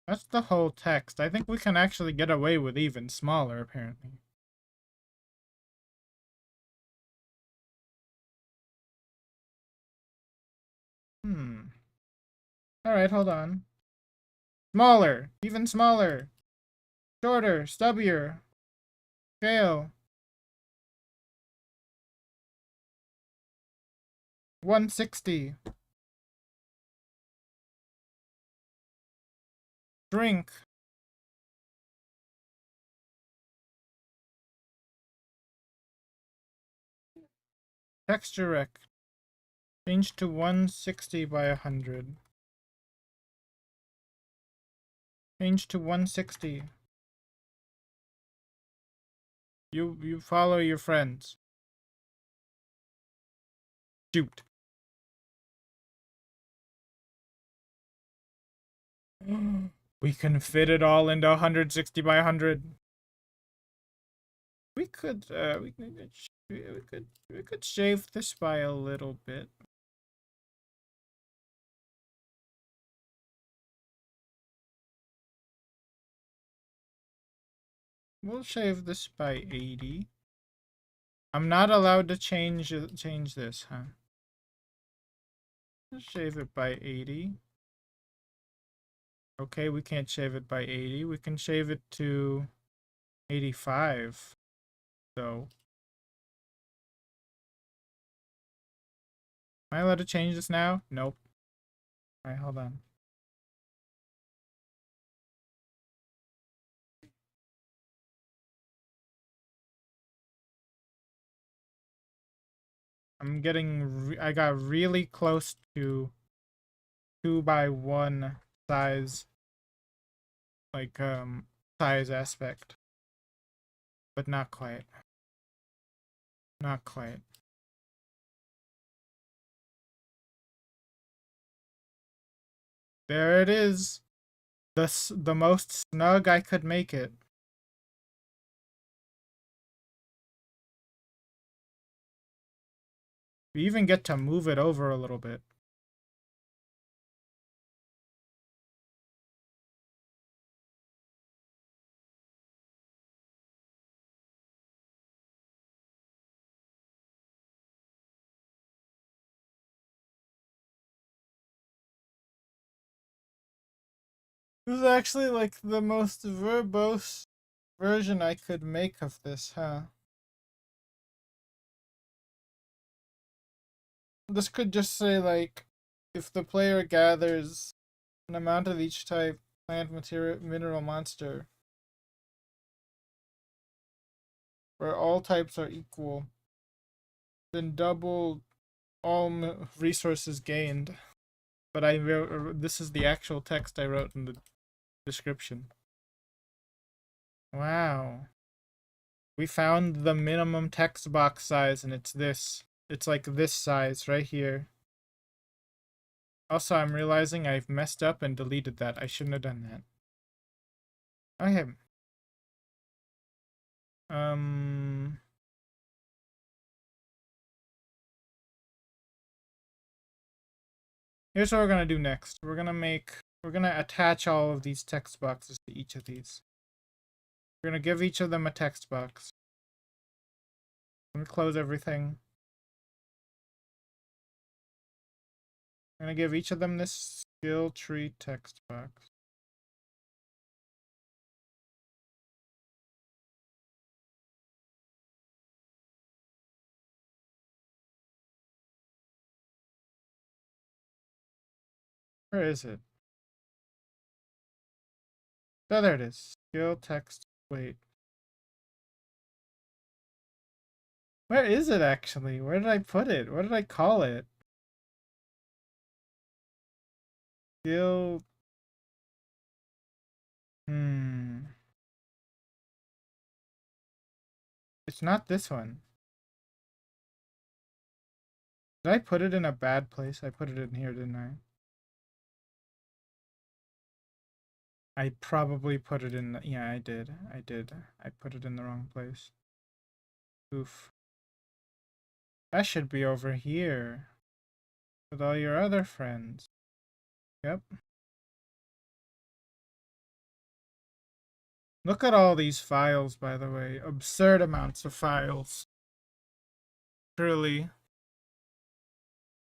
That's the whole text. I think we can actually get away with even smaller, apparently. Alright, hold on. Smaller! Even smaller! Shorter! Stubbier! Scale! 160. Drink. Texture rec. Change to 160 by 100. Change to 160. You follow your friends. Shoot. We can fit it all into 160 by 100. We could we could shave this by a little bit. We'll shave this by 80. I'm not allowed to change this, huh? Let's shave it by 80. Okay, we can't shave it by 80. We can shave it to 85. So, am I allowed to change this now? Nope. Alright, hold on. I got really close to 2 by 1 size, like, size aspect. But not quite. Not quite. There it is. The most snug I could make it. We even get to move it over a little bit. This is actually like the most verbose version I could make of this, huh? This could just say like, if the player gathers an amount of each type, plant, material, mineral, monster, where all types are equal, then double all resources gained. But I wrote, this is the actual text I wrote in the description. Wow. We found the minimum text box size, and it's this. It's like this size right here. Also, I'm realizing I've messed up and deleted that. I shouldn't have done that. Okay. Here's what we're gonna do next. We're gonna make We're gonna attach all of these text boxes to each of these. We're gonna give each of them a text box. I'm gonna close everything. I'm gonna give each of them this skill tree text box. Where is it? Oh, there it is. Skill text. Wait. Where is it actually? Where did I put it? What did I call it? Skill. It's not this one. Did I put it in a bad place? I put it in here, didn't I? I probably put it in. Yeah, I did. I did. I put it in the wrong place. Oof. That should be over here with all your other friends. Yep. Look at all these files, by the way. Absurd amounts of files. Truly,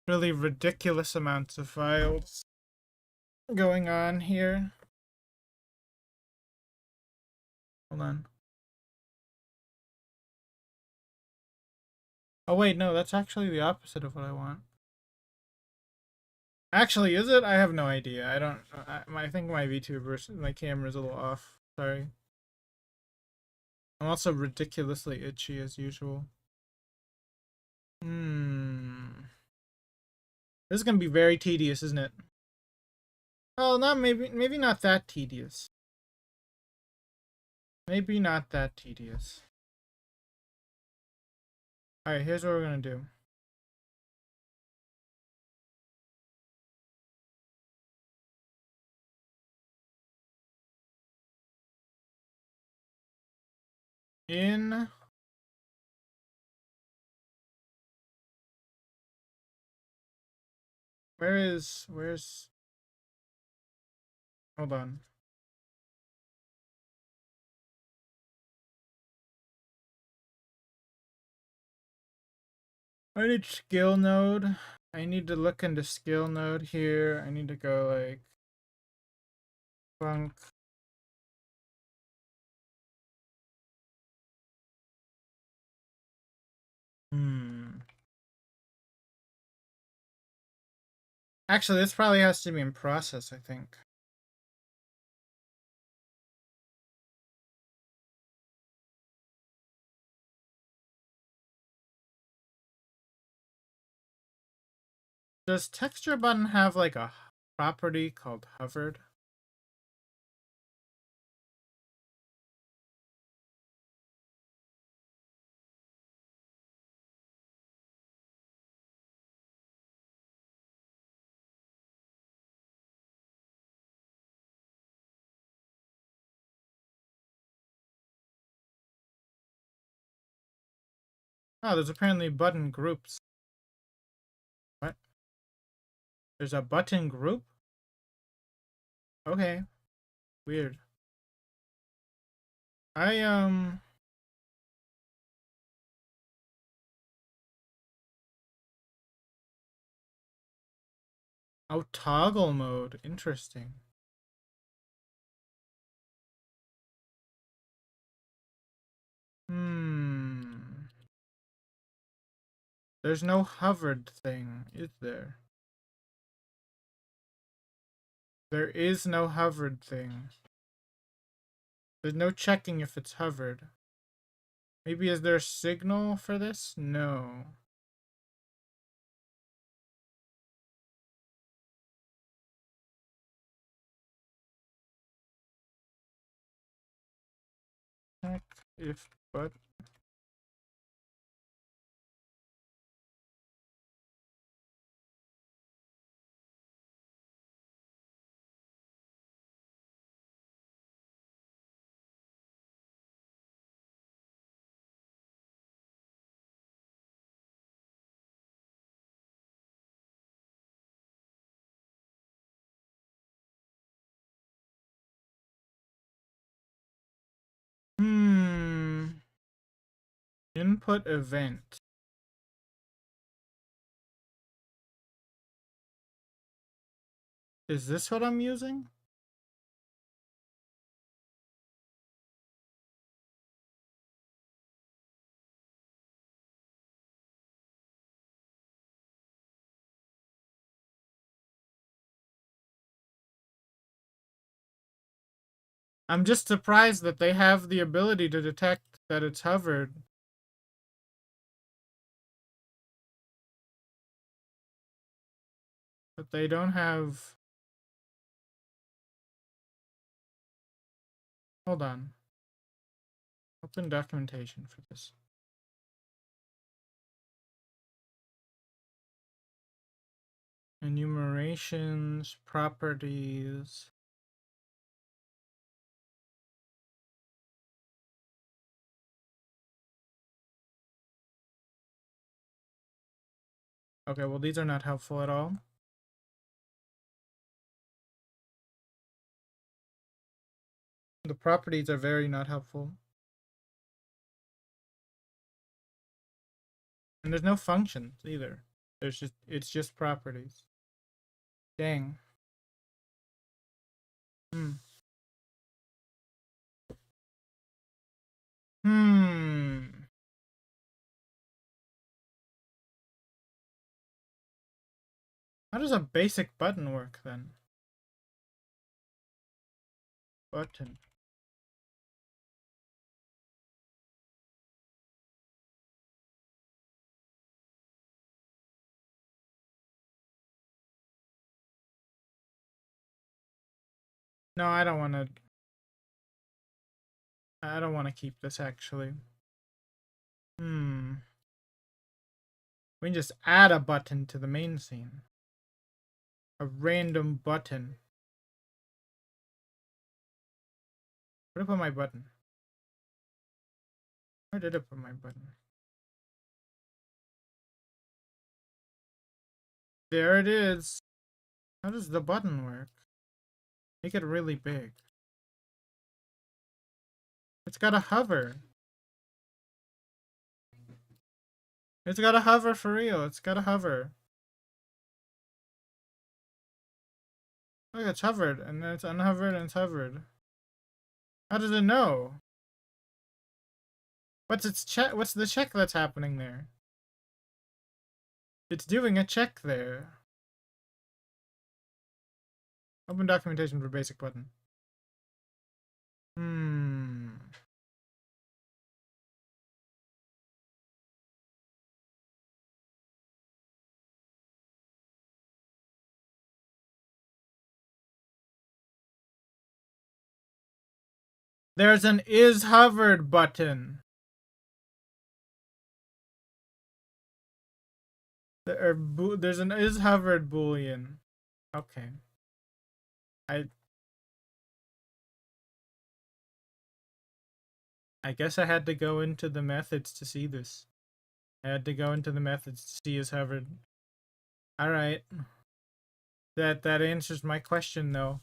really ridiculous amounts of files going on here. Hold on. Oh wait, no, that's actually the opposite of what I want. Actually, is it? I have no idea. I don't. I think my VTuber, my camera's a little off. Sorry. I'm also ridiculously itchy as usual. This is gonna be very tedious, isn't it? Oh, not maybe not that tedious. Maybe not that tedious. Alright, here's what we're gonna do. Where's, hold on. I need skill node. I need to look into skill node here. I need to go like funk. Actually, this probably has to be in process, I think. Does texture button have like a property called hovered? Oh, there's apparently button groups. What? There's a button group? Okay. Weird. Oh, toggle mode. Interesting. There's no hovered thing, is there? There is no hovered thing. There's no checking if it's hovered. Maybe is there a signal for this? No. Check if but Input event. Is this what I'm using? I'm just surprised that they have the ability to detect that it's hovered. But they don't have... Hold on. Open documentation for this. Enumerations, properties. Okay, well, these are not helpful at all. The properties are very not helpful. And there's no functions either. It's just properties. Dang. Hmm. Hmm. How does a basic button work then? Button. No, I don't want to. I don't want to keep this actually. Hmm. We can just add a button to the main scene. A random button. Where did I put my button? Where did I put my button? There it is. How does the button work? Make it really big. It's gotta hover. It's gotta hover for real. It's gotta hover. Look, it's hovered, and then it's unhovered, and it's hovered. How does it know? What's its check? What's the check that's happening there? It's doing a check there. Open documentation for basic button. Hmm. There's an is hovered button. There's an is hovered boolean. Okay. I guess I had to go into the methods to see this. I had to go into the methods to see is hovered. All right. That answers my question though.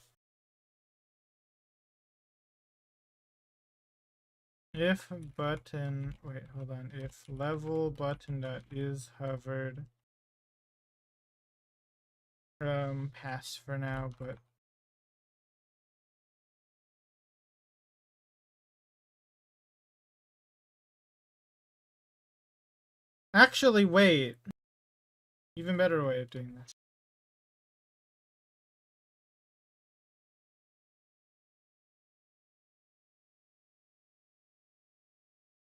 If button, wait, hold on. If level button that is hovered, pass for now, but actually, wait. Even better way of doing this.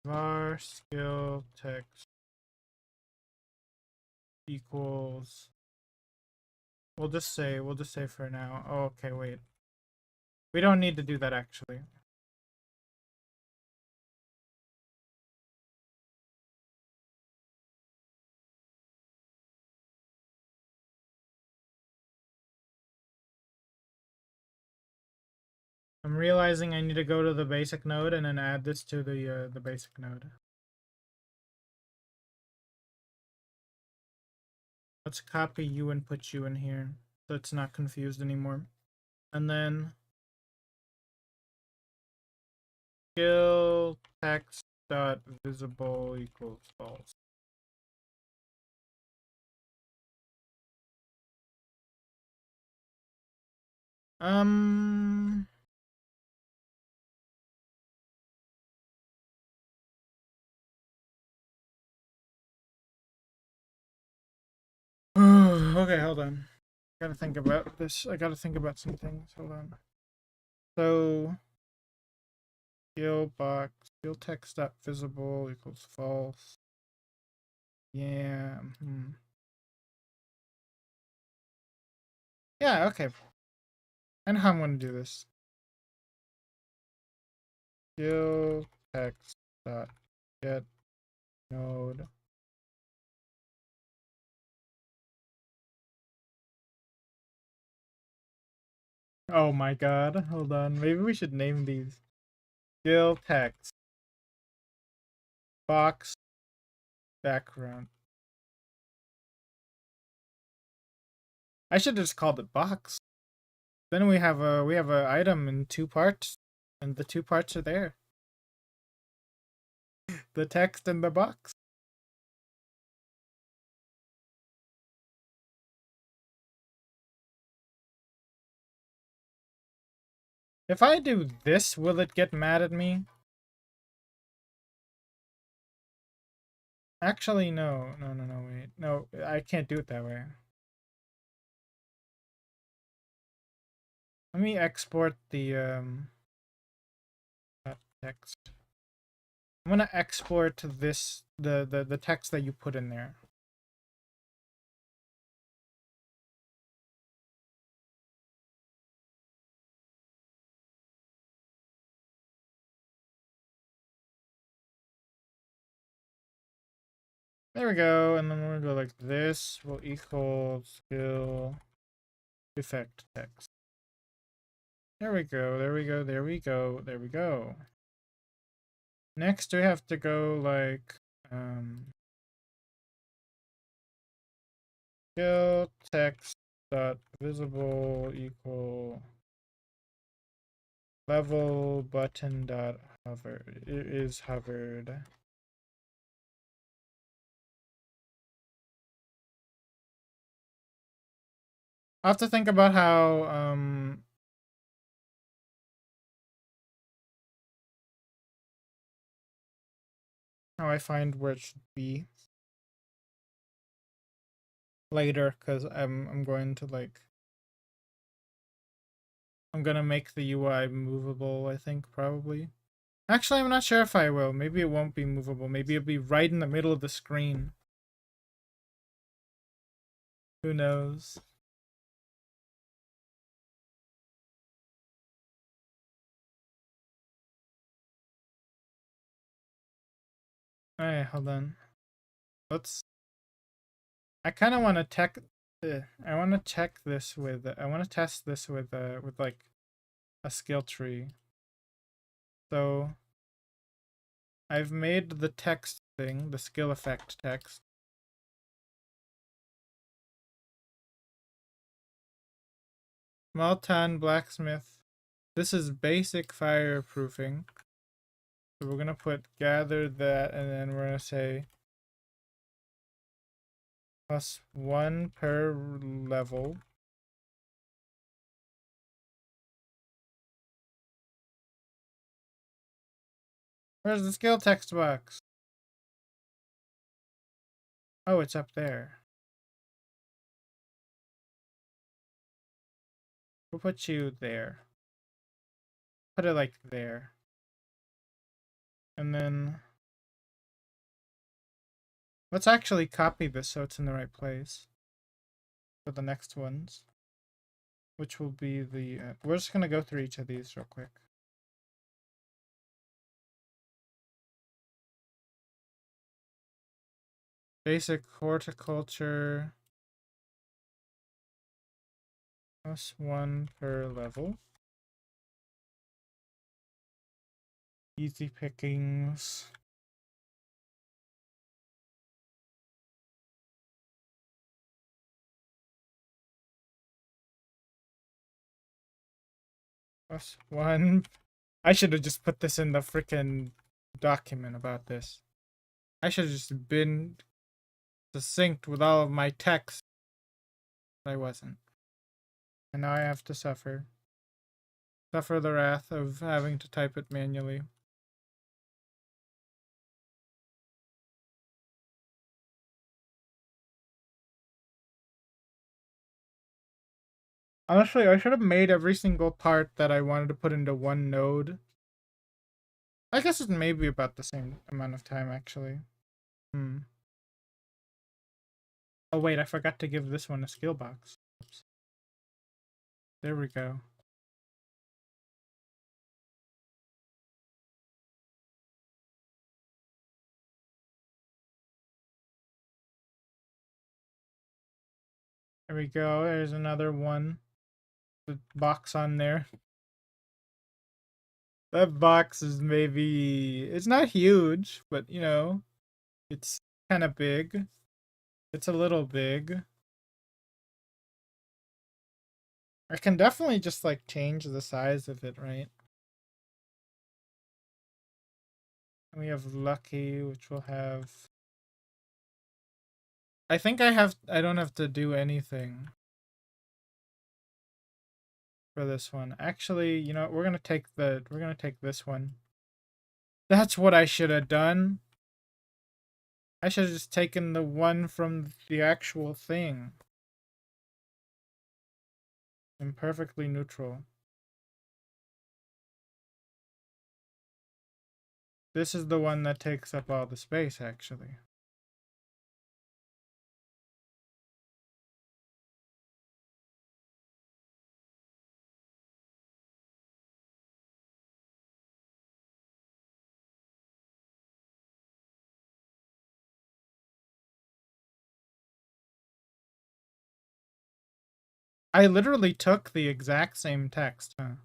Var skill text equals. We'll just say for now. Oh, okay, wait. We don't need to do that actually. I'm realizing I need to go to the basic node and then add this to the basic node. Let's copy you and put you in here so it's not confused anymore. And then skill text dot visible equals false. Um. Okay, hold on. Gotta think about this. I gotta think about some things. Hold on. So, skill text dot visible equals false. Yeah. Yeah. Okay. I know how I'm gonna do this. Skill text dot get node. Oh my god. Hold on. Maybe we should name these. Skill text box background. I should have just called it box. Then we have a item in two parts, and the two parts are there. The text and the box. If I do this, will it get mad at me? Actually, no. No, wait. No, I can't do it that way. Let me export the that text. I'm gonna export this the text that you put in there. There we go, and then we're gonna go like this will equal skill effect text. There we go, there we go, there we go, there we go. Next we have to go like skill text dot visible equal level button dot hover. It is hovered. I have to think about how I find where it should be later, because I'm going to like I'm gonna make the UI movable, I think, probably. Actually, I'm not sure if I will. Maybe it won't be movable. Maybe it'll be right in the middle of the screen. Who knows? Alright, hold on. Let's I kind of want to I want to check this with I want to test this with like a skill tree. So I've made the text thing, the skill effect text. Maltan blacksmith. This is basic fireproofing. So we're gonna put gather that, and then we're gonna say +1 per level. Where's the skill text box? Oh, it's up there. We'll put you there. Put it like there. And then let's actually copy this so it's in the right place for the next ones, which will be the we're just gonna go through each of these real quick. Basic horticulture, +1 per level. Easy pickings. +1. I should have just put this in the freaking document about this. I should have just been succinct with all of my text. But I wasn't. And now I have to suffer. Suffer the wrath of having to type it manually. Honestly, I should have made every single part that I wanted to put into one node. I guess it may be about the same amount of time, actually. Oh wait, I forgot to give this one a skill box. Oops. There we go. There we go. There's another one. The box on there. That box is maybe... It's not huge, but you know, it's kind of big. It's a little big. I can definitely just like change the size of it, right? And we have Lucky, which will have... I think I don't have to do anything for this one. Actually, you know, we're gonna take this one. That's what I should have done. I should have just taken the one from the actual thing. I'm perfectly neutral. This is the one that takes up all the space, actually. I literally took the exact same text, huh?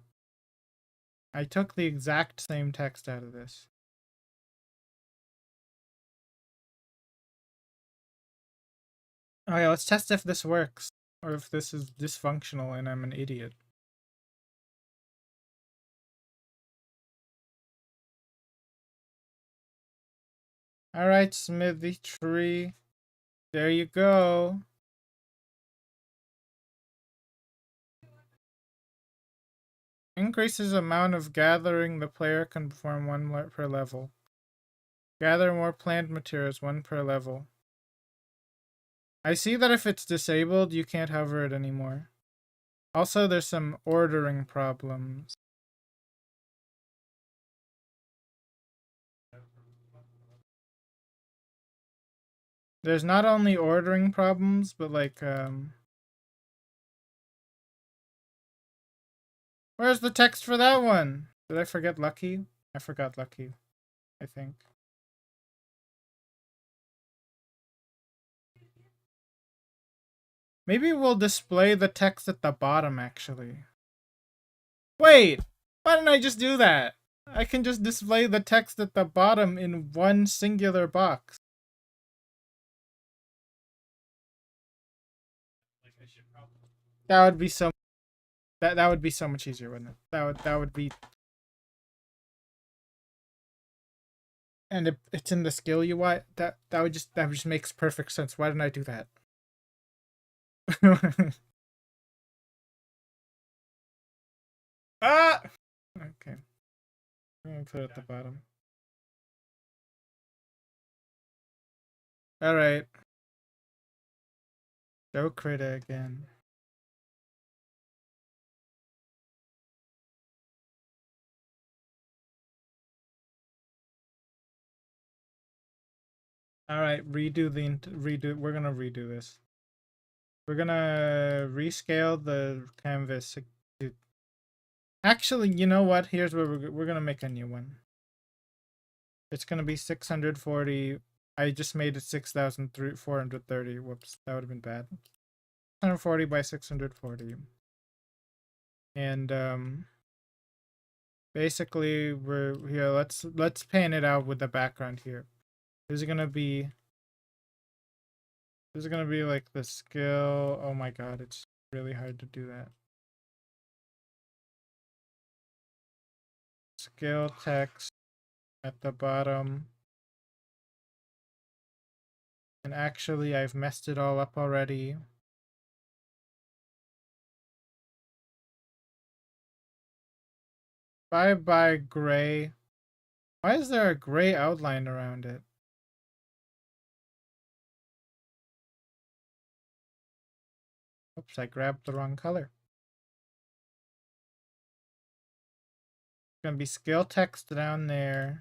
I took the exact same text out of this. Oh yeah, let's test if this works. Or if this is dysfunctional and I'm an idiot. Alright, Smithy Tree. There you go. Increases amount of gathering the player can perform one per level. Gather more plant materials, one per level. I see that if it's disabled, you can't hover it anymore. Also, there's some ordering problems. There's not only ordering problems, but like, where's the text for that one? Did I forget Lucky? I forgot Lucky, I think. Maybe we'll display the text at the bottom, actually. Wait! Why didn't I just do that? I can just display the text at the bottom in one singular box. That would be so... That would be so much easier, wouldn't it? That would be... And it's in the skill UI. That just makes perfect sense. Why didn't I do that? Ah! Okay. I'm gonna put it at the bottom. Alright. Go Krita again. Alright, we're gonna redo this. We're gonna rescale the canvas. Actually, you know what? Here's where we're gonna make a new one. It's gonna be 640. I just made it 6,430. Whoops, that would have been bad. 640 by 640. And basically we're here. Let's pan it out with the background here. This is gonna be like the skill. Oh my god, it's really hard to do that. Skill text. at the bottom. And actually, I've messed it all up already. Bye-bye, gray. Why is there a gray outline around it? Oops, I grabbed the wrong color. It's gonna be scale text down there.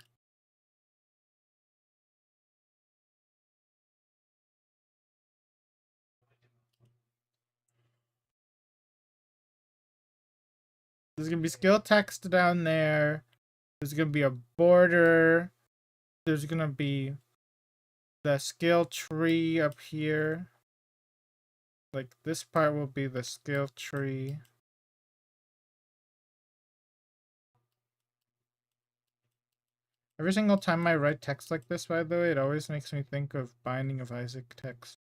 There's gonna be scale text down there. There's gonna be a border. There's gonna be the scale tree up here. Like this part will be the scale tree. Every single time I write text like this, by the way, it always makes me think of Binding of Isaac text.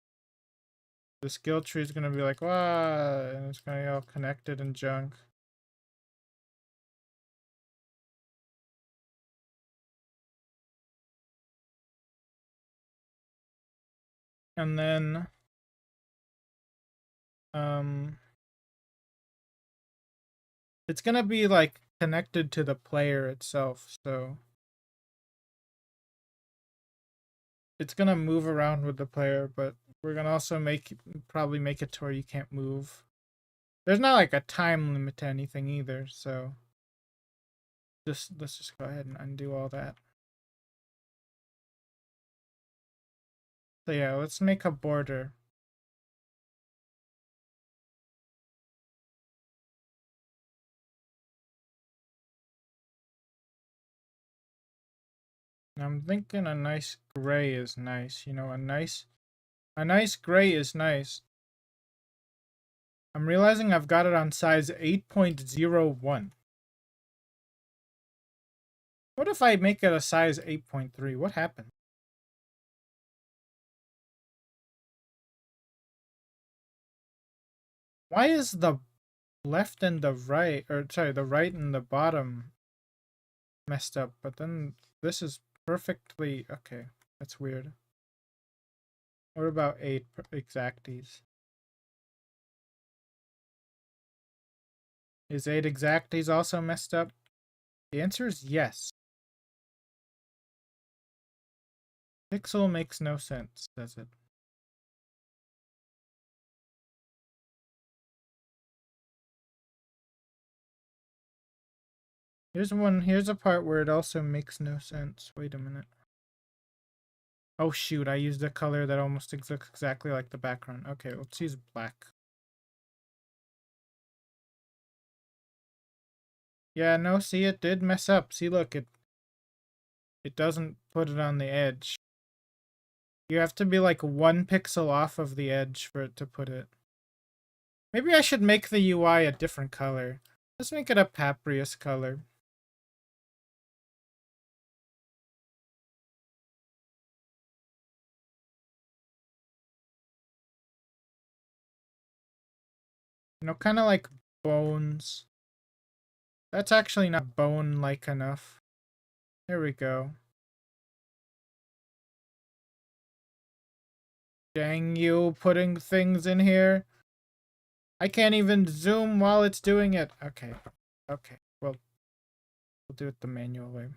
The skill tree is gonna be like, wow, and it's gonna be all connected and junk. And then, it's gonna be like connected to the player itself, so it's gonna move around with the player, but we're gonna also probably make it to where you can't move. There's not like a time limit to anything either, so let's just go ahead and undo all that. So yeah, let's make a border. I'm thinking a nice gray is nice, you know, a nice gray is nice. I'm realizing I've got it on size 8.01. What if I make it a size 8.3? What happened? Why is the left and the right, or sorry, the right and the bottom messed up, but then this is perfectly okay? That's weird. What about 8 exacties? Is 8 exacties also messed up? The answer is yes. Pixel makes no sense, does it? Here's a part where it also makes no sense. Wait a minute. Oh shoot, I used a color that almost looks exactly like the background. Okay, let's use black. Yeah, no, see, it did mess up. See, look, it doesn't put it on the edge. You have to be like 1 pixel off of the edge for it to put it. Maybe I should make the UI a different color. Let's make it a Paprius color. You know, kind of like bones. That's actually not bone-like enough. There we go. Dang you, putting things in here. I can't even zoom while it's doing it. Okay. Okay. Well, we'll do it the manual way.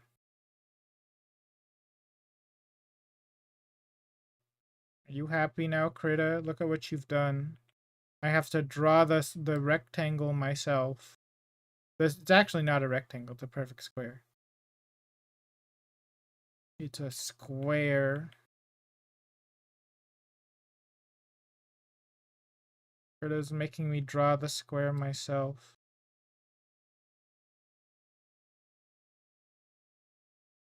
Are you happy now, Krita? Look at what you've done. I have to draw the rectangle myself. It's actually not a rectangle, it's a perfect square. It's a square. Krita's making me draw the square myself.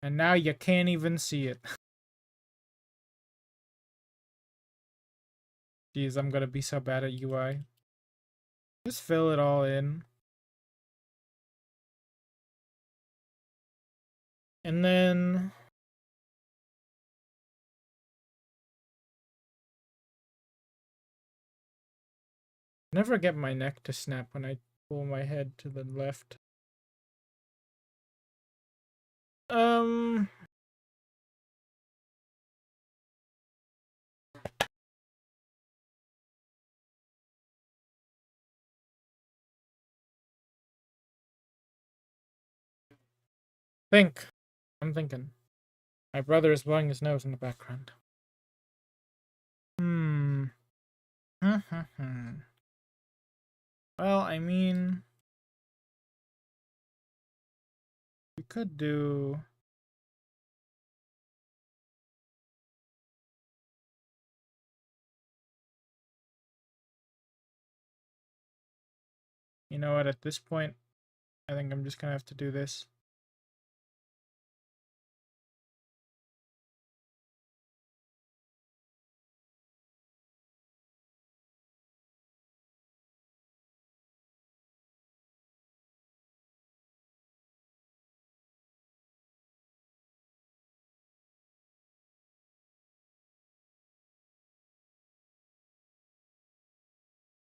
And now you can't even see it. Jeez, I'm gonna be so bad at UI. Just fill it all in. And then never get my neck to snap when I pull my head to the left. Think. I'm thinking. My brother is blowing his nose in the background. Hmm. Well, I mean, we could do. You know what? At this point, I think I'm just gonna have to do this.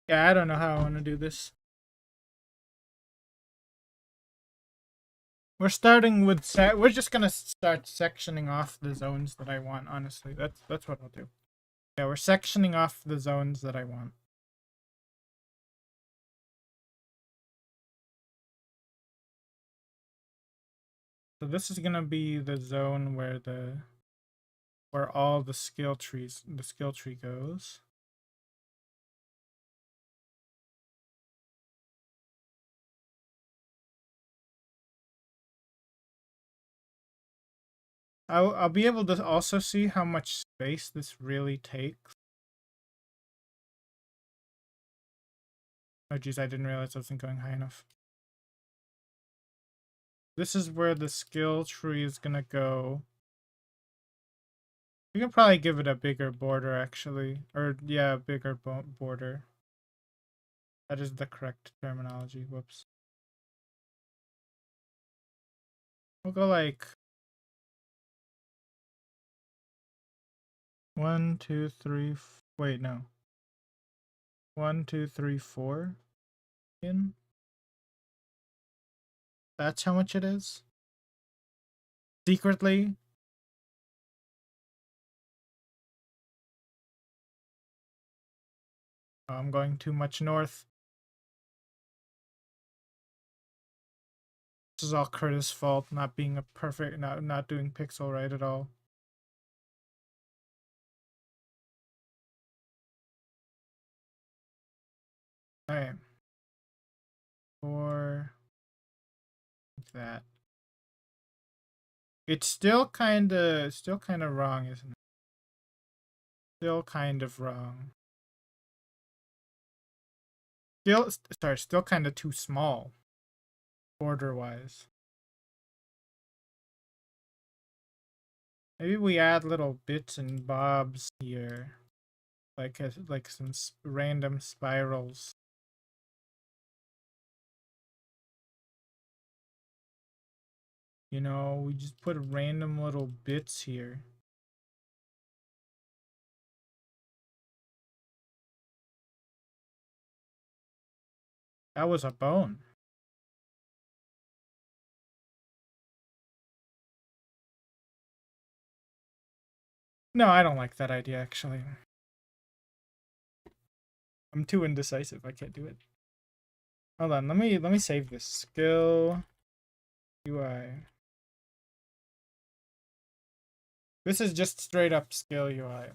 Yeah, I don't know how I want to do this. We're starting with we're just gonna start sectioning off the zones that I want. Honestly, that's what I'll do. Yeah, we're sectioning off the zones that I want. So this is gonna be the zone where all the skill tree goes. I'll be able to also see how much space this really takes. Oh geez, I didn't realize I wasn't going high enough. This is where the skill tree is gonna go. We can probably give it a bigger border actually. Or yeah, a bigger border. That is the correct terminology. Whoops. We'll go like 1, 2, 3. Wait, no. 1, 2, 3, 4 in. That's how much it is. Secretly. Oh, I'm going too much north. This is all Curtis' fault, not being a perfect, not doing pixel right at all. Okay. For that. It's still kind of wrong, isn't it? Still kind of wrong. Still kind of too small, border-wise. Maybe we add little bits and bobs here, like some random spirals. You know, we just put random little bits here. That was a bone. No, I don't like that idea actually. I'm too indecisive. I can't do it. Hold on, let me save this. Skill UI. This is just straight up skill UI.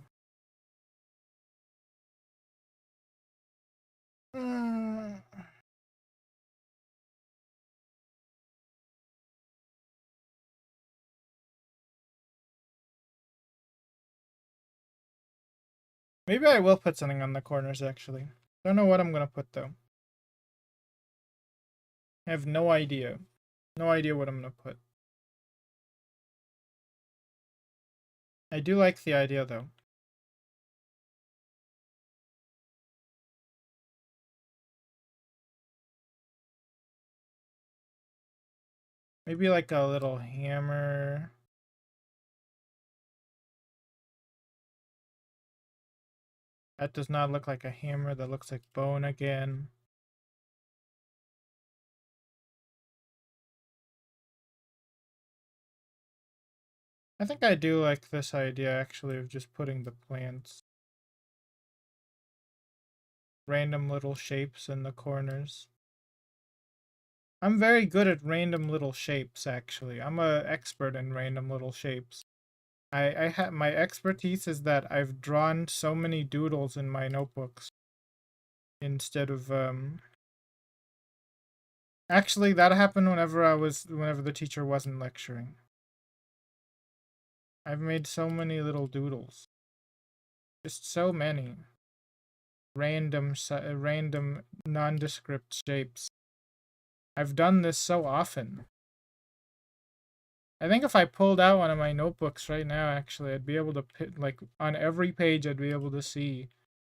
Maybe I will put something on the corners actually. Don't know what I'm gonna put though. I have no idea. No idea what I'm gonna put. I do like the idea though. Maybe like a little hammer. That does not look like a hammer. That looks like bone again. I think I do like this idea actually of just putting the plants. Random little shapes in the corners. I'm very good at random little shapes, actually. I'm a expert in random little shapes. I have my expertise is that I've drawn so many doodles in my notebooks instead of actually that happened whenever the teacher wasn't lecturing. I've made so many little doodles. Just so many random nondescript shapes. I've done this so often. I think if I pulled out one of my notebooks right now, actually, I'd be able to like on every page I'd be able to see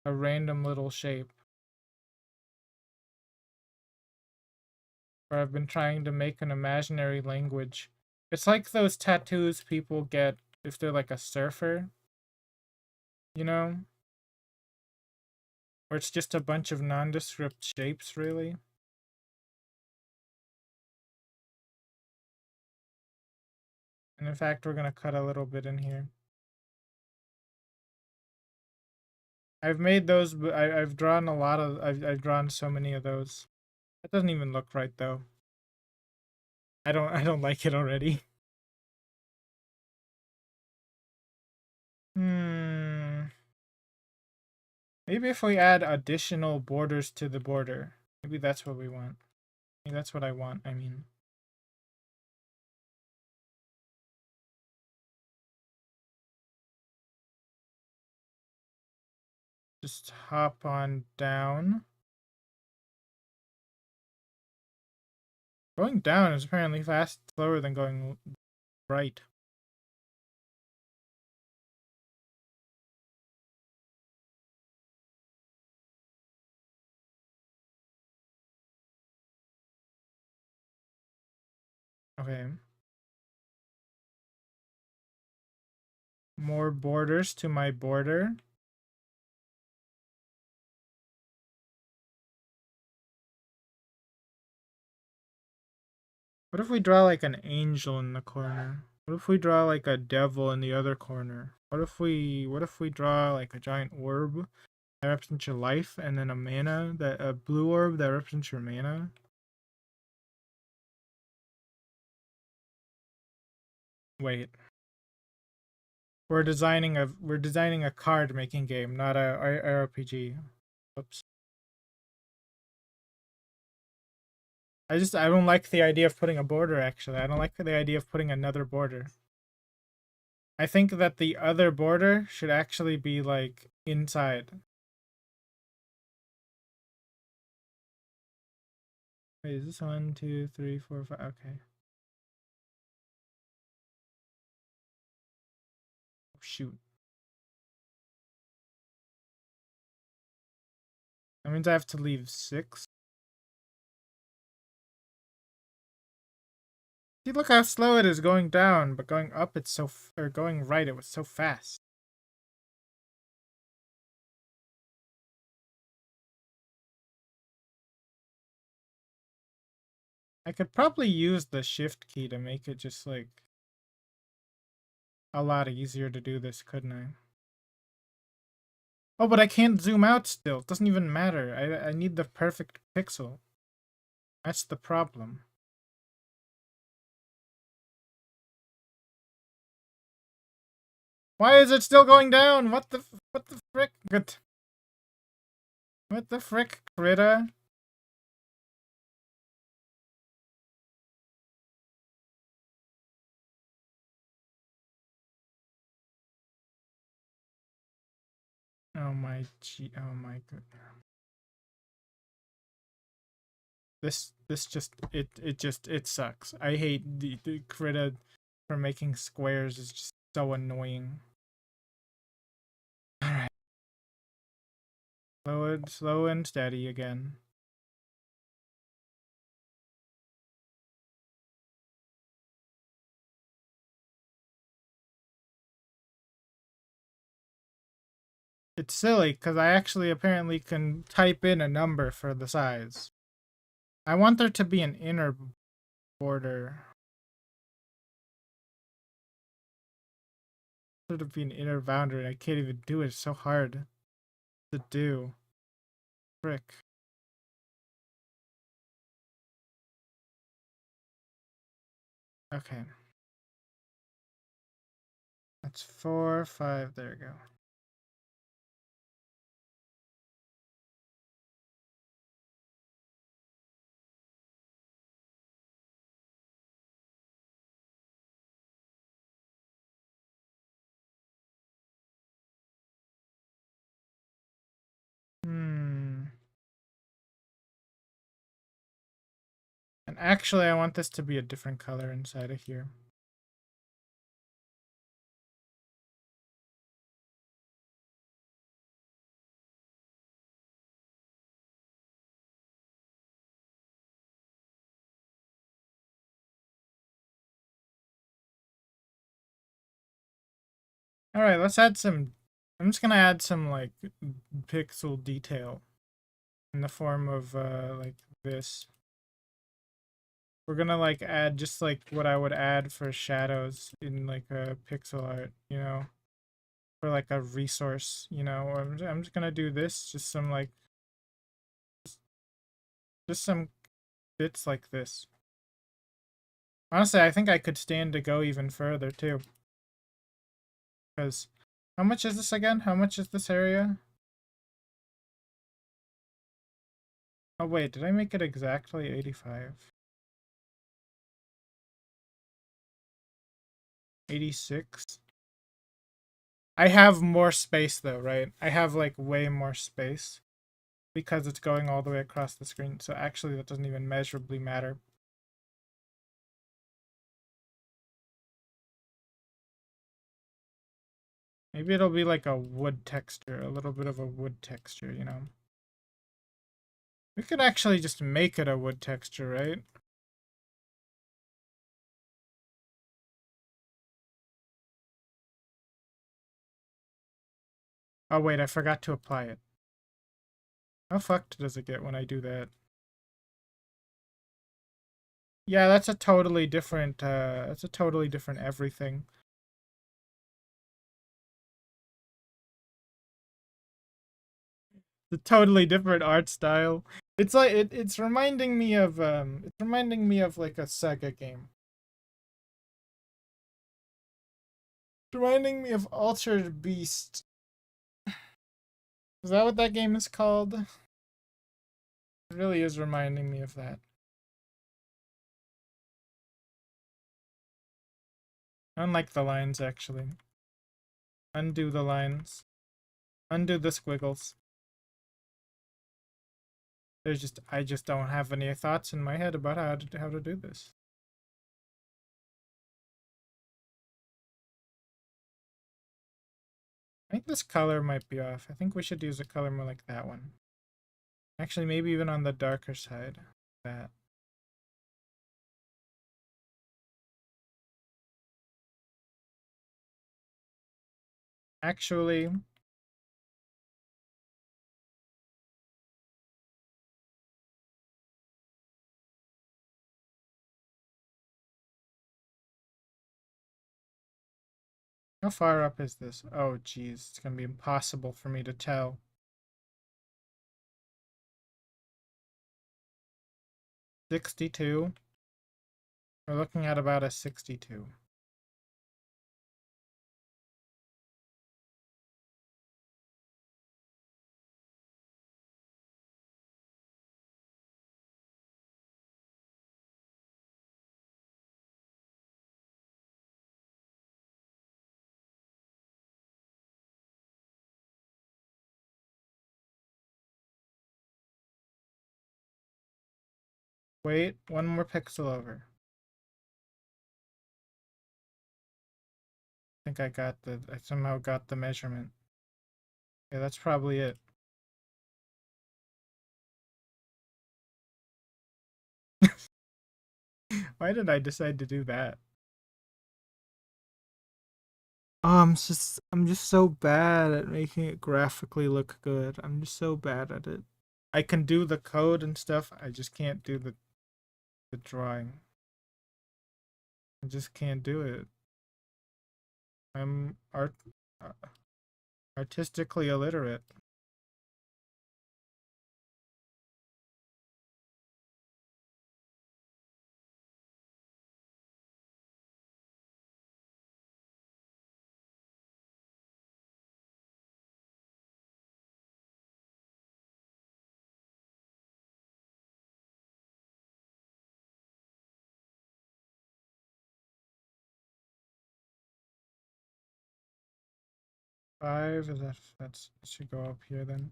a random little shape. Where I've been trying to make an imaginary language. It's like those tattoos people get if they're like a surfer, you know? Where it's just a bunch of nondescript shapes, really. And in fact, we're gonna cut a little bit in here. I've made those, but I've drawn a lot of, I've drawn so many of those. That doesn't even look right though. I don't like it already. Hmm. Maybe if we add additional borders to the border. Maybe that's what we want. Maybe that's what I want, I mean. Just hop on down. Going down is apparently slower than going right. Okay. More borders to my border. What if we draw like an angel in the corner? What if we draw like a devil in the other corner? What if we draw like a giant orb that represents your life and then a blue orb that represents your mana? Wait. We're designing a card making game, not a RPG. Oops. I don't like the idea of putting a border, actually. I don't like the idea of putting another border. I think that the other border should actually be like inside. Wait, is this 1, 2, 3, 4, 5? Okay. Oh, shoot. That means I have to leave 6. See, look how slow it is going down, but going up it's or going right it was so fast. I could probably use the shift key to make it just like a lot easier to do this, couldn't I? Oh, but I can't zoom out still. It doesn't even matter. I need the perfect pixel. That's the problem. Why is it still going down? What the frick? What the frick, critter? Oh my god. This just it sucks. I hate the critter for making squares is just so annoying. Alright. Slow and steady again. It's silly, because I actually apparently can type in a number for the size. I want there to be an inner border. There to be an inner boundary. I can't even do it. It's so hard to do. Frick. Okay. That's 4, 5. There we go. Hmm. And actually, I want this to be a different color inside of here. All right, let's add some. I'm just gonna add some like pixel detail in the form of like this. We're gonna like add just like what I would add for shadows in like a pixel art, you know, for like a resource, you know. I'm just gonna do this, just some like just some bits like this. Honestly, I think I could stand to go even further too. Because how much is this again? How much is this area? Oh wait, did I make it exactly 85? 86? I have more space though, right? I have like way more space because it's going all the way across the screen. So actually that doesn't even measurably matter. Maybe it'll be like a wood texture, a little bit of a wood texture, you know? We could actually just make it a wood texture, right? Oh wait, I forgot to apply it. How fucked does it get when I do that? Yeah, that's a totally different everything. The totally different art style. It's like it's reminding me of like a Sega game. It's reminding me of Altered Beast. Is that what that game is called? It really is reminding me of that. I don't like the lines actually. Undo the lines. Undo the squiggles. I just don't have any thoughts in my head about how to do this. I think this color might be off. I think we should use a color more like that one. Actually, maybe even on the darker side. That. Actually, how far up is this? Oh, geez, it's gonna be impossible for me to tell. 62. We're looking at about a 62. Wait, one more pixel over. I somehow got the measurement. Yeah, that's probably it. Why did I decide to do that? Oh, I'm just so bad at making it graphically look good. I'm just so bad at it. I can do the code and stuff. I just can't do the drawing. I just can't do it. I'm uh, artistically illiterate. 5, is that should go up here then.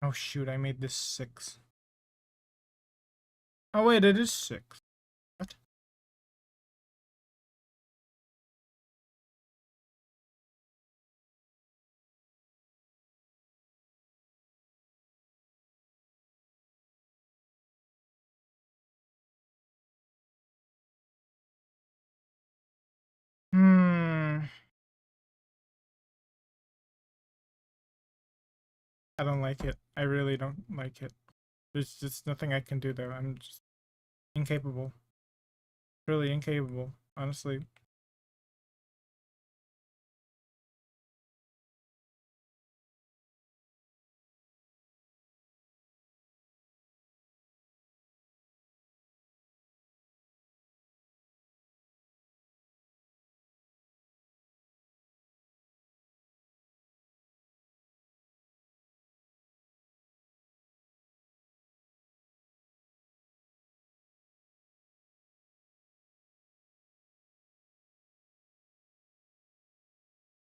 Oh shoot, I made this 6. Oh wait, it is 6. What? Hmm. I don't like it. I really don't like it. There's just nothing I can do though. I'm just incapable. Really incapable, honestly.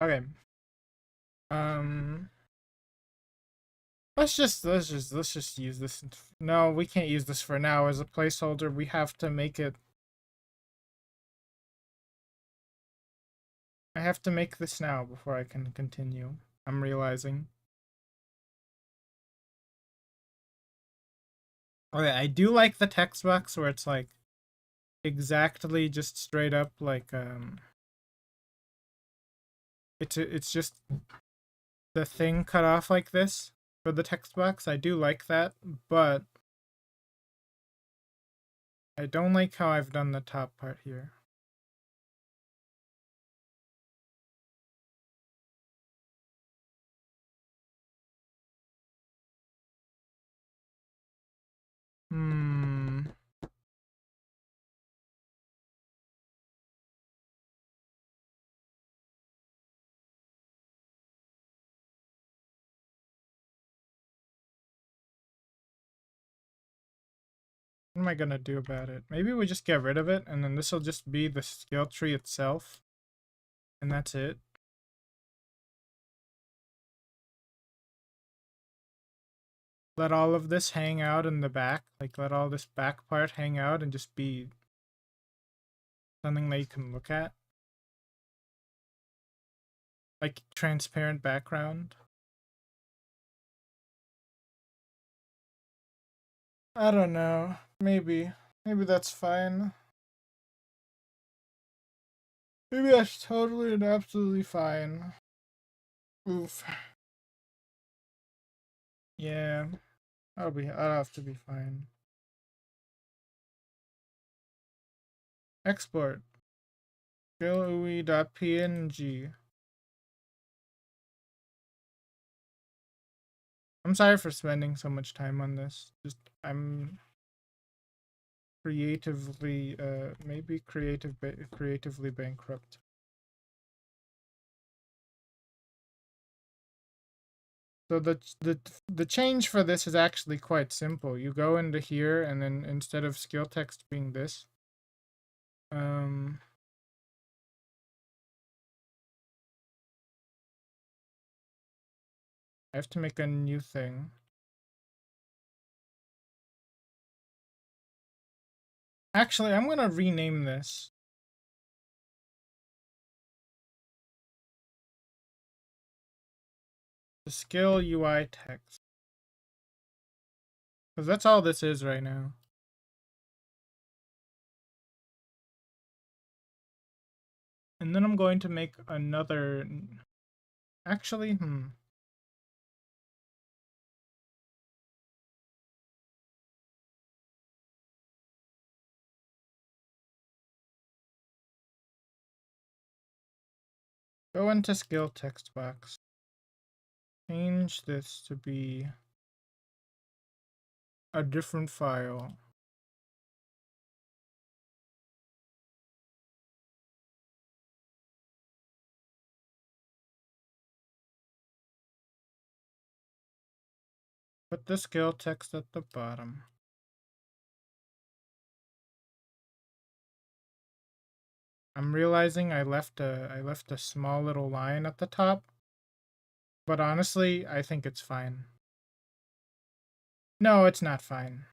Okay. Um let's just use this. No, we can't use this for now as a placeholder. We have to make it. I have to make this now before I can continue. I'm realizing. Okay, I do like the text box where it's like exactly just straight up like it's just the thing cut off like this for the text box. I do like that, but I don't like how I've done the top part here. Hmm. What am I gonna do about it? Maybe we just get rid of it, and then this will just be the skill tree itself, and that's it. Let all of this hang out in the back, like let all this back part hang out and just be something that you can look at. Like transparent background. I don't know. Maybe. Maybe that's fine. Maybe that's totally and absolutely fine. Oof. Yeah. I'll have to be fine. Export. GUI.png. I'm sorry for spending so much time on this. Just I'm creatively maybe creatively bankrupt. So the change for this is actually quite simple. You go into here and then instead of skill text being this, um I have to make a new thing. Actually, I'm gonna rename this. The skill UI text. Because that's all this is right now. And then I'm going to make another. Actually, Go into skill text box. Change this to be a different file. Put the skill text at the bottom. I'm realizing I left a small little line at the top, but honestly, I think it's fine. No, it's not fine.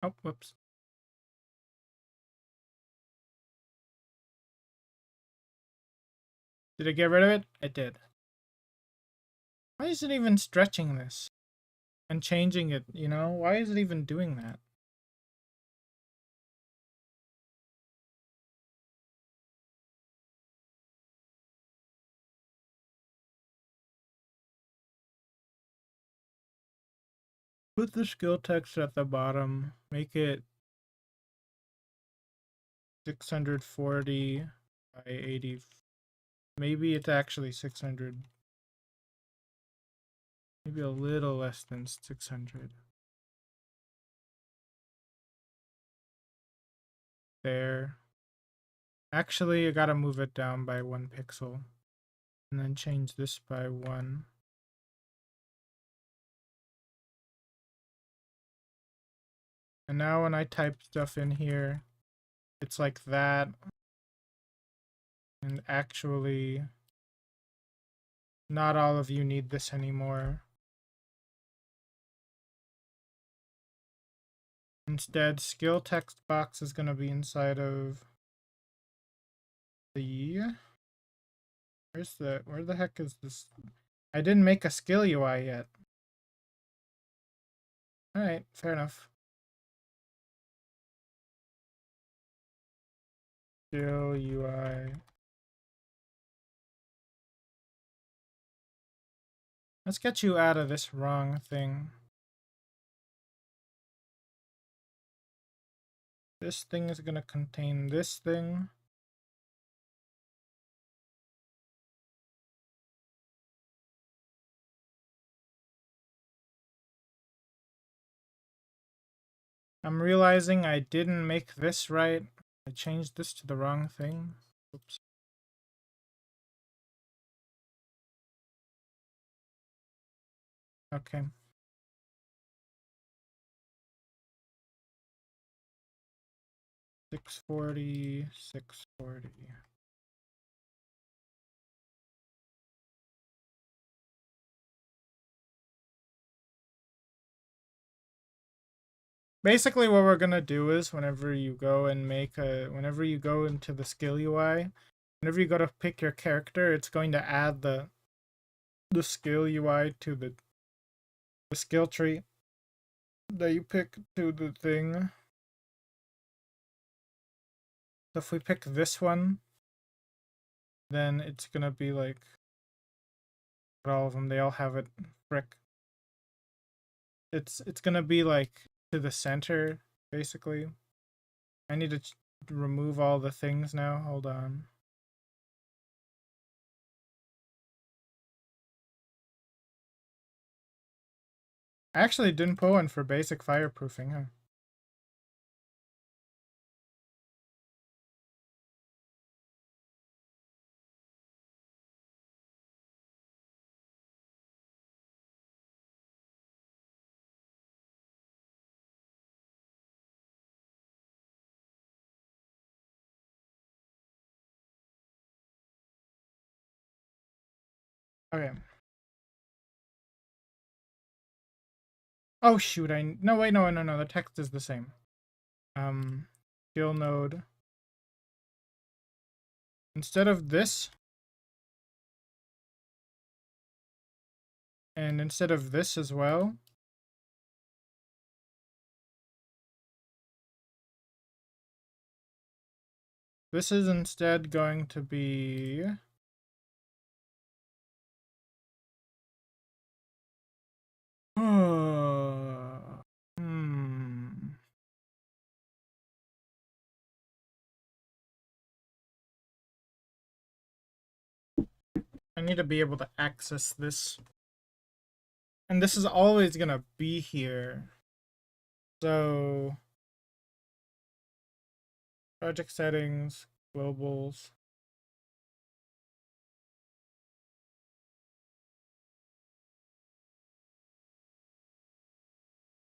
Oh, whoops. Did I get rid of it? I did. Why is it even stretching this and changing it, you know? Why is it even doing that? Put the skill text at the bottom. Make it 640 by 80. Maybe it's actually 600. Maybe a little less than 600. There. Actually, I gotta move it down by 1 pixel. And then change this by 1. And now when I type stuff in here, it's like that. And actually, not all of you need this anymore. Instead, skill text box is going to be inside of the... Where the heck is this? I didn't make a skill UI yet. Alright, fair enough. Skill UI. Let's get you out of this wrong thing. This thing is going to contain this thing. I'm realizing I didn't make this right. I changed this to the wrong thing. Oops. Okay. Six 640. Basically what we're gonna do is whenever you go into the skill UI, whenever you go to pick your character, it's going to add the skill UI to the skill tree that you pick to the thing. So if we pick this one, then it's gonna be like all of them, they all have it. Frick. It's gonna be like to the center, basically. I need to remove all the things now. Hold on. I actually didn't put one for basic fireproofing, huh? Okay. Oh shoot, no wait, no, the text is the same. Skill node. Instead of this, and instead of this as well, this is instead going to be... I need to be able to access this. And this is always gonna be here. So Project settings, globals.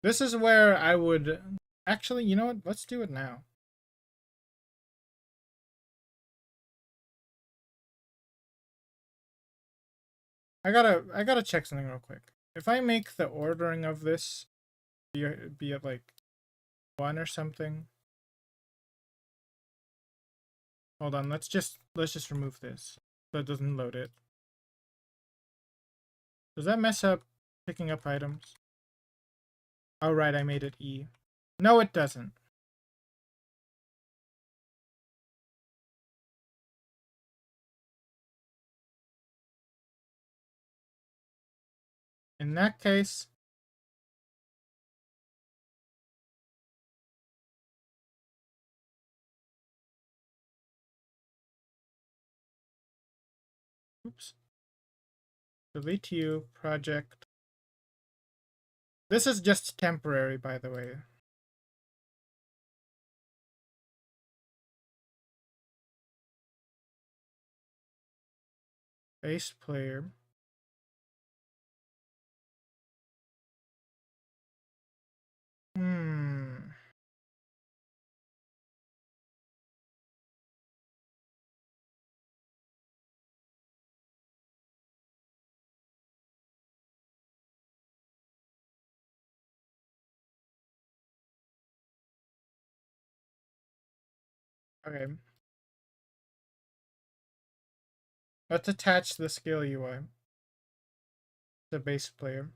This is where I would actually, you know what? Let's do it now. I gotta check something real quick. If I make the ordering of this be at like 1 or something. Hold on, let's just remove this so it doesn't load it. Does that mess up picking up items? Oh right, I made it E. No, it doesn't. In that case, oops. Delete you, project. This is just temporary, by the way. Base player. Hmm. Okay. Let's attach the skill UI. The base player.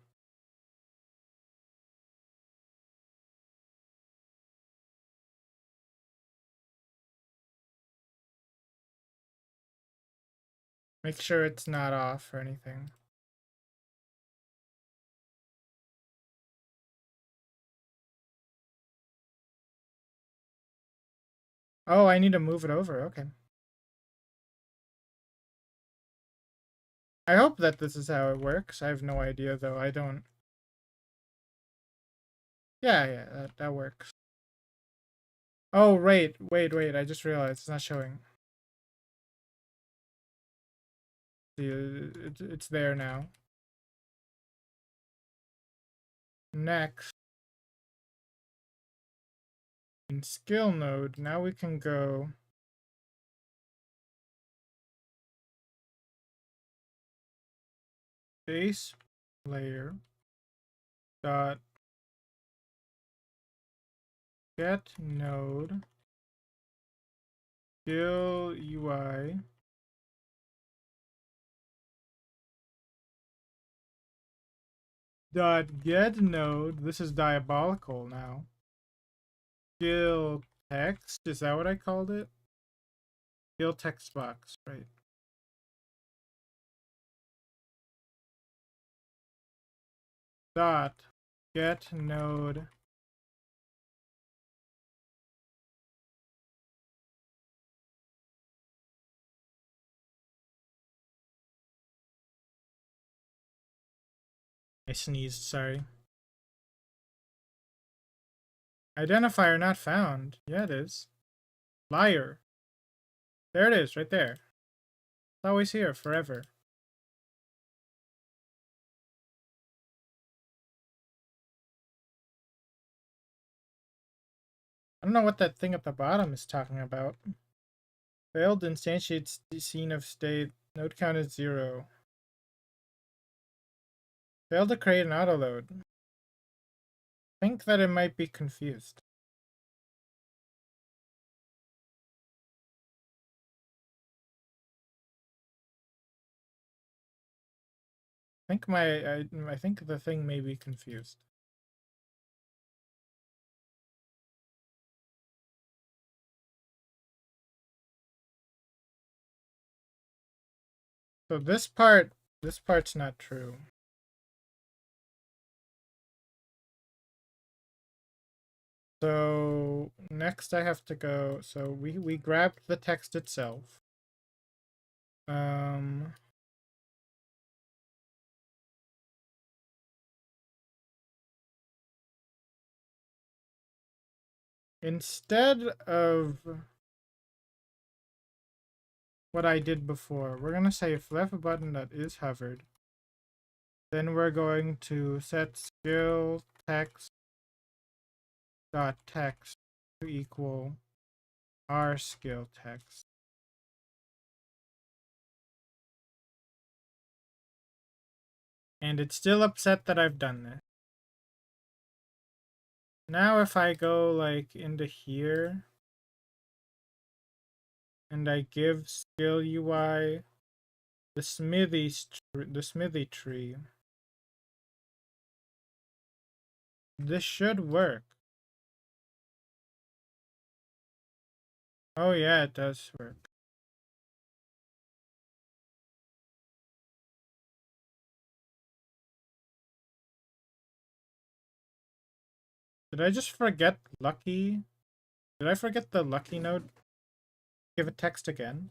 Make sure it's not off or anything. Oh, I need to move it over. Okay. I hope that this is how it works. I have no idea though. I don't. Yeah, that works. Oh, wait. I just realized it's not showing. See, it's there now. Next, in skill node, now we can go base layer dot get node skill UI dot get node. This is diabolical now. Skill text, is that what I called it? Skill text box, right? Dot get node I sneezed, sorry. Identifier not found. Yeah, it is. Liar. There it is, right there. It's always here, forever. I don't know what that thing at the bottom is talking about. Failed instantiates the scene of state. Node count is 0. Failed to create an autoload. Think that it might be confused. I think the thing may be confused. So this part's not true. So next I have to go. So we grabbed the text itself. Instead of what I did before. We're gonna say if left button that is hovered, then we're going to set skill text dot text to equal our skill text. And it's still upset that I've done this. Now if I go like into here and I give skill UI the smithy tree, this should work. Oh yeah, it does work. Did I just forget lucky? Did I forget the lucky node? Give it text again.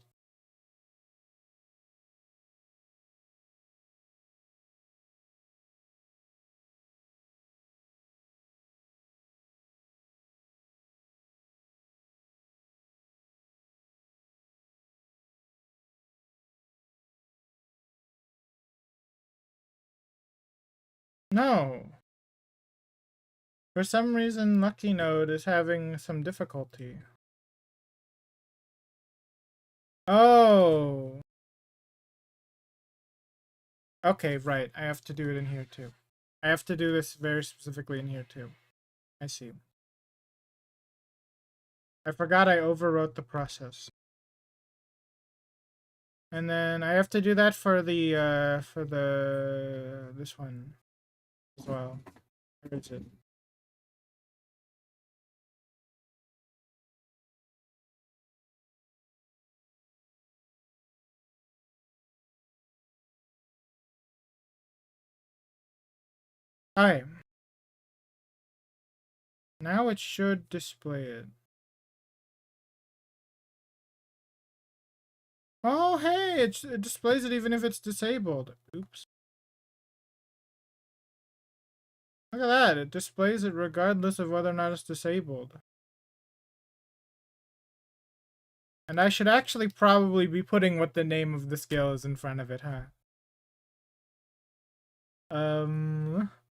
No. For some reason, lucky node is having some difficulty. Oh. Okay, right. I have to do it in here too. I have to do this very specifically in here too. I see. I forgot I overwrote the process. And then I have to do that for the this one as well. Where is it? Alright. Now it should display it. Oh, hey, it displays it even if it's disabled. Oops. Look at that. It displays it regardless of whether or not it's disabled. And I should actually probably be putting what the name of the skill is in front of it, huh?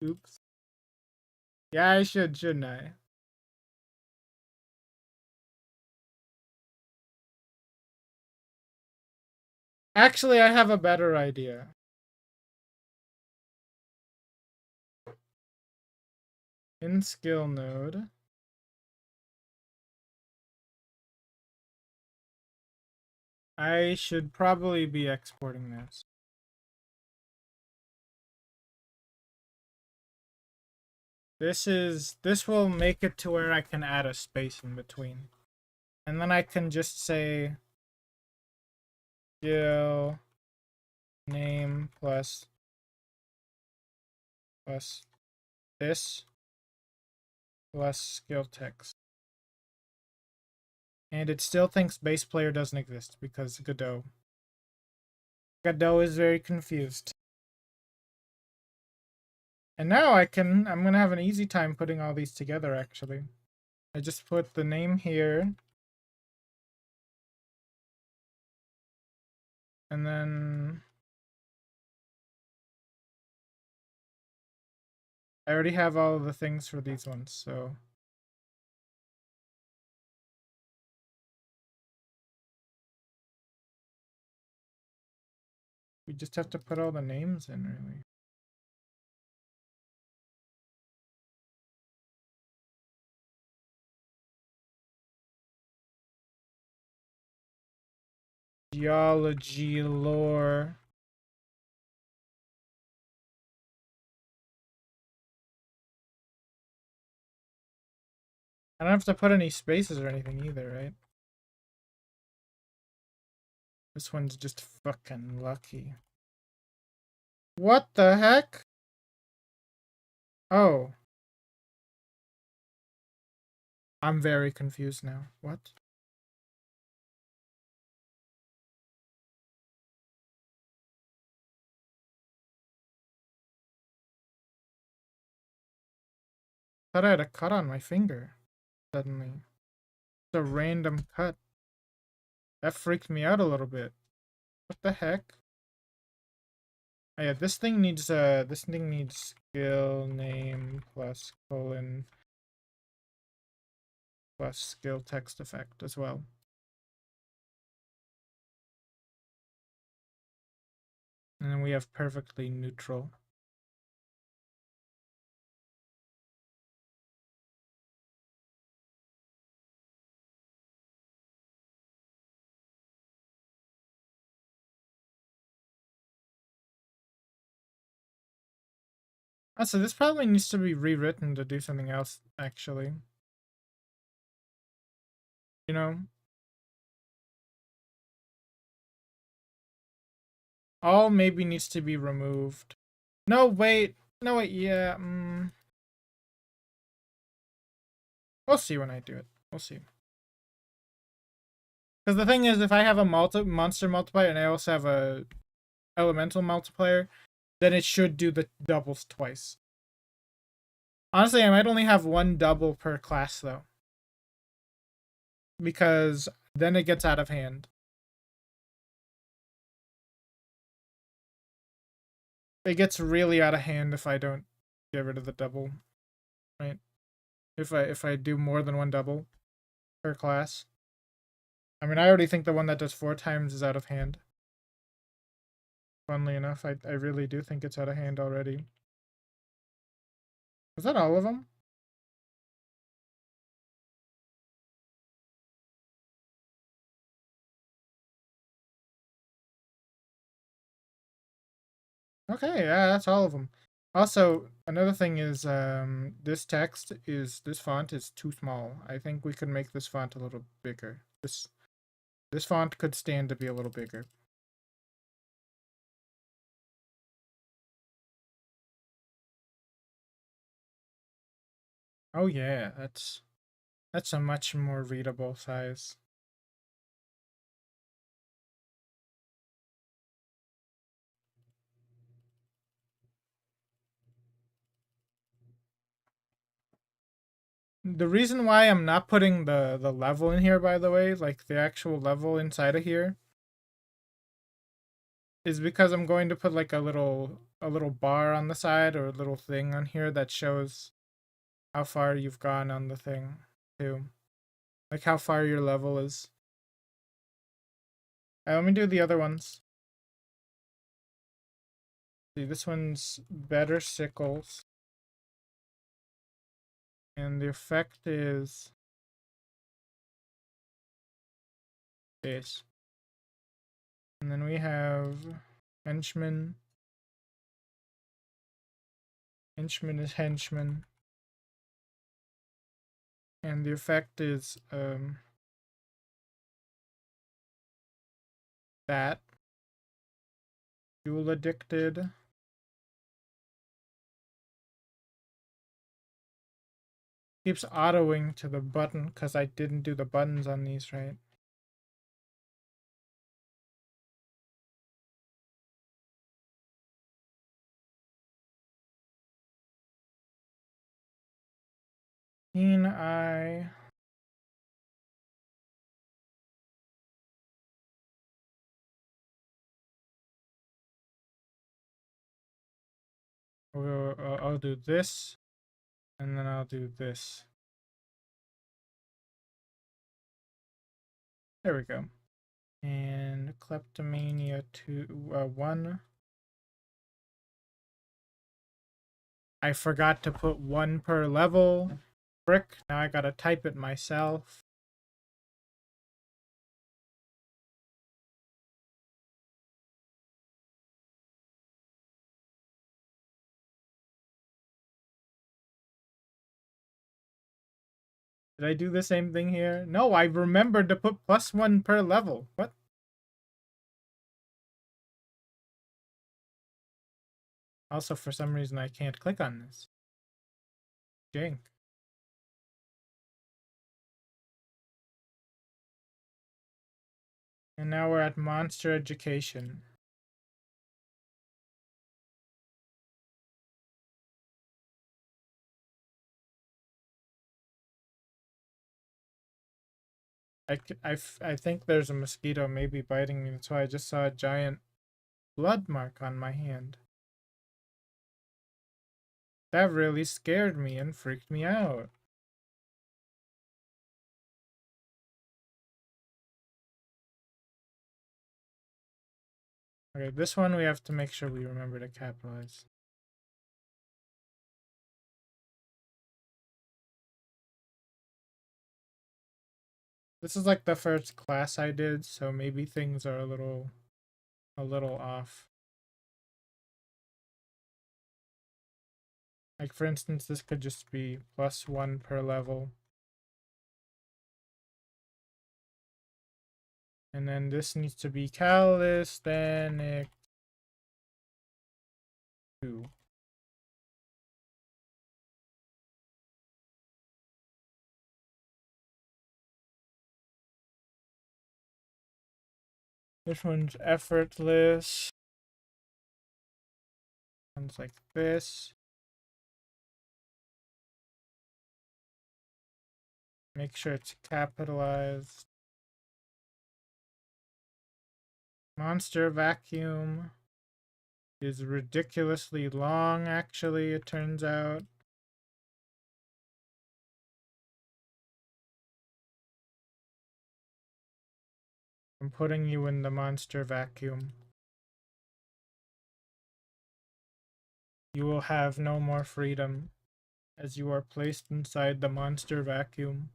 Oops. Yeah, I should, shouldn't I? Actually, I have a better idea. In skill node, I should probably be exporting this. This will make it to where I can add a space in between. And then I can just say skill name plus this plus skill text. And it still thinks base player doesn't exist because Godot. Godot is very confused. And now I'm gonna have an easy time putting all these together actually. I just put the name here. And then I already have all of the things for these ones, so we just have to put all the names in really. Geology lore. I don't have to put any spaces or anything either, right? This one's just fucking lucky. What the heck? Oh. I'm very confused now. What? Thought I had a cut on my finger. Suddenly. It's a random cut. That freaked me out a little bit. What the heck? Oh yeah, this thing needs skill name plus colon plus skill text effect as well. And then we have perfectly neutral. So this probably needs to be rewritten to do something else, actually. You know? All maybe needs to be removed. No, wait. No, wait, yeah. We'll see when I do it. We'll see. Because the thing is, if I have a monster multiplier and I also have a elemental multiplier, then it should do the doubles twice. Honestly, I might only have one double per class, though. Because then it gets out of hand. It gets really out of hand if I don't get rid of the double. Right? If I do more than one double per class. I mean, I already think the one that does 4 times is out of hand. Funnily enough, I really do think it's out of hand already. Was that all of them? Okay, yeah, that's all of them. Also, another thing is this font is too small. I think we could make this font a little bigger. This font could stand to be a little bigger. Oh yeah, that's a much more readable size. The reason why I'm not putting the level in here, by the way, like the actual level inside of here, is because I'm going to put like a little bar on the side or a little thing on here that shows how far you've gone on the thing too. Like how far your level is. Let me do the other ones. See, this one's better sickles. And the effect is this. And then we have henchman. Henchman is henchman. And the effect is that. Fuel addicted. Keeps autoing to the button because I didn't do the buttons on these right. Keen eye. I'll do this, and then I'll do this. There we go. And kleptomania 1. I forgot to put 1 per level. Frick, now I gotta type it myself. Did I do the same thing here? No, I remembered to put +1 per level. What? Also, for some reason, I can't click on this. Jink. And now we're at Monster Education. I think there's a mosquito maybe biting me. That's why I just saw a giant blood mark on my hand. That really scared me and freaked me out. Okay, this one we have to make sure we remember to capitalize. This is like the first class I did, so maybe things are a little off. Like for instance, this could just be +1 per level. And then this needs to be calisthenic 2. This one's effortless. One's like this. Make sure it's capitalized. Monster vacuum is ridiculously long, actually, it turns out. I'm putting you in the monster vacuum. You will have no more freedom, as you are placed inside the monster vacuum.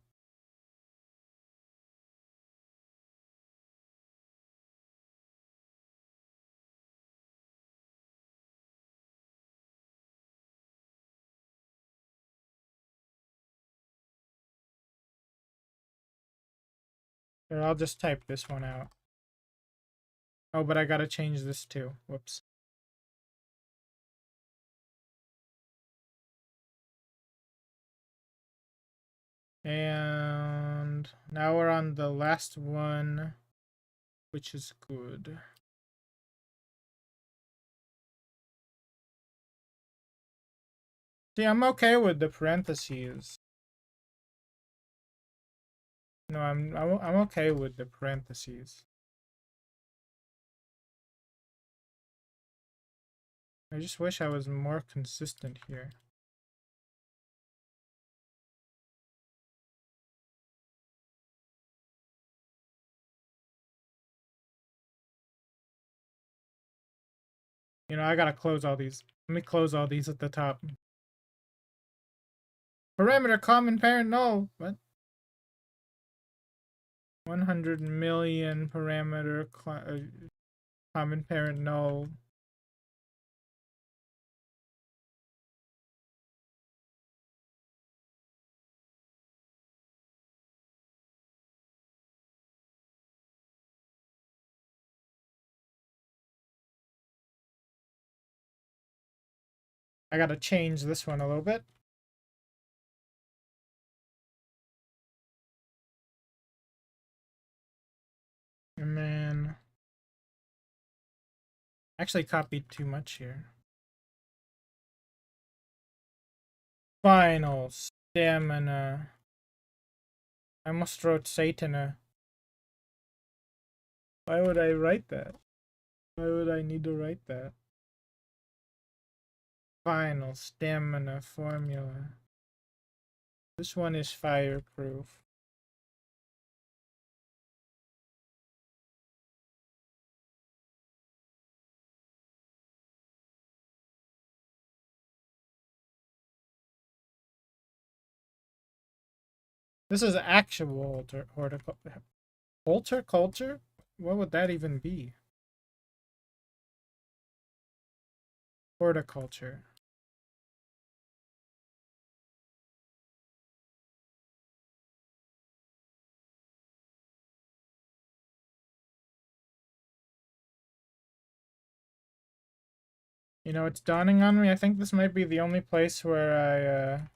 Here, I'll just type this one out. Oh, but I gotta change this too. Whoops. And now we're on the last one, which is good. See, I'm okay with the parentheses. No, I'm okay with the parentheses. I just wish I was more consistent here. You know, I gotta close all these. Let me close all these at the top. Parameter common parent null. What? 100 million parameter common parent null. I gotta change this one a little bit. And then actually copied too much here. Final stamina. I almost wrote Satana. Why would I write that? Why would I need to write that? Final stamina formula. This one is fireproof. This is actual horticulture? What would that even be? Horticulture. You know, it's dawning on me. I think this might be the only place where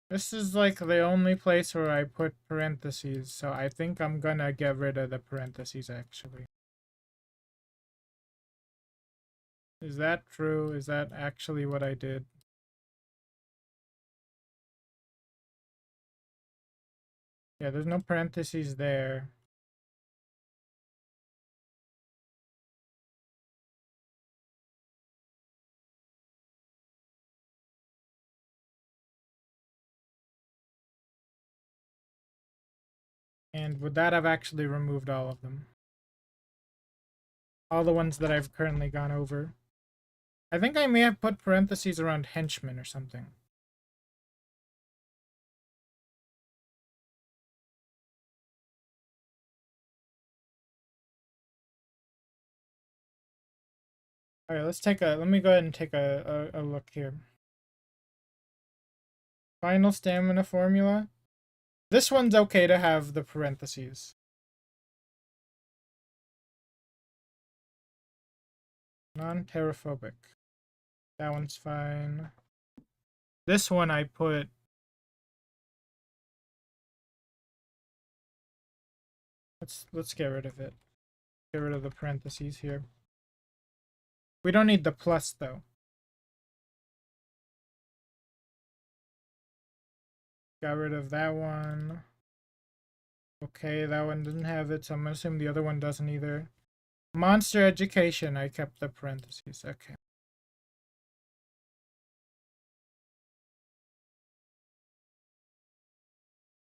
this is like the only place where I put parentheses, so I think I'm gonna get rid of the parentheses actually. Is that true? Is that actually what I did? Yeah, there's no parentheses there. And would that have actually removed all of them? All the ones that I've currently gone over. I think I may have put parentheses around henchmen or something. All right, let me go ahead and take a look here. Final stamina formula. This one's okay to have the parentheses. Non-teraphobic. That one's fine. This one I put... Let's get rid of it. Get rid of the parentheses here. We don't need the plus though. Got rid of that one. Okay, that one didn't have it, so I'm gonna assume the other one doesn't either. Monster education, I kept the parentheses. Okay.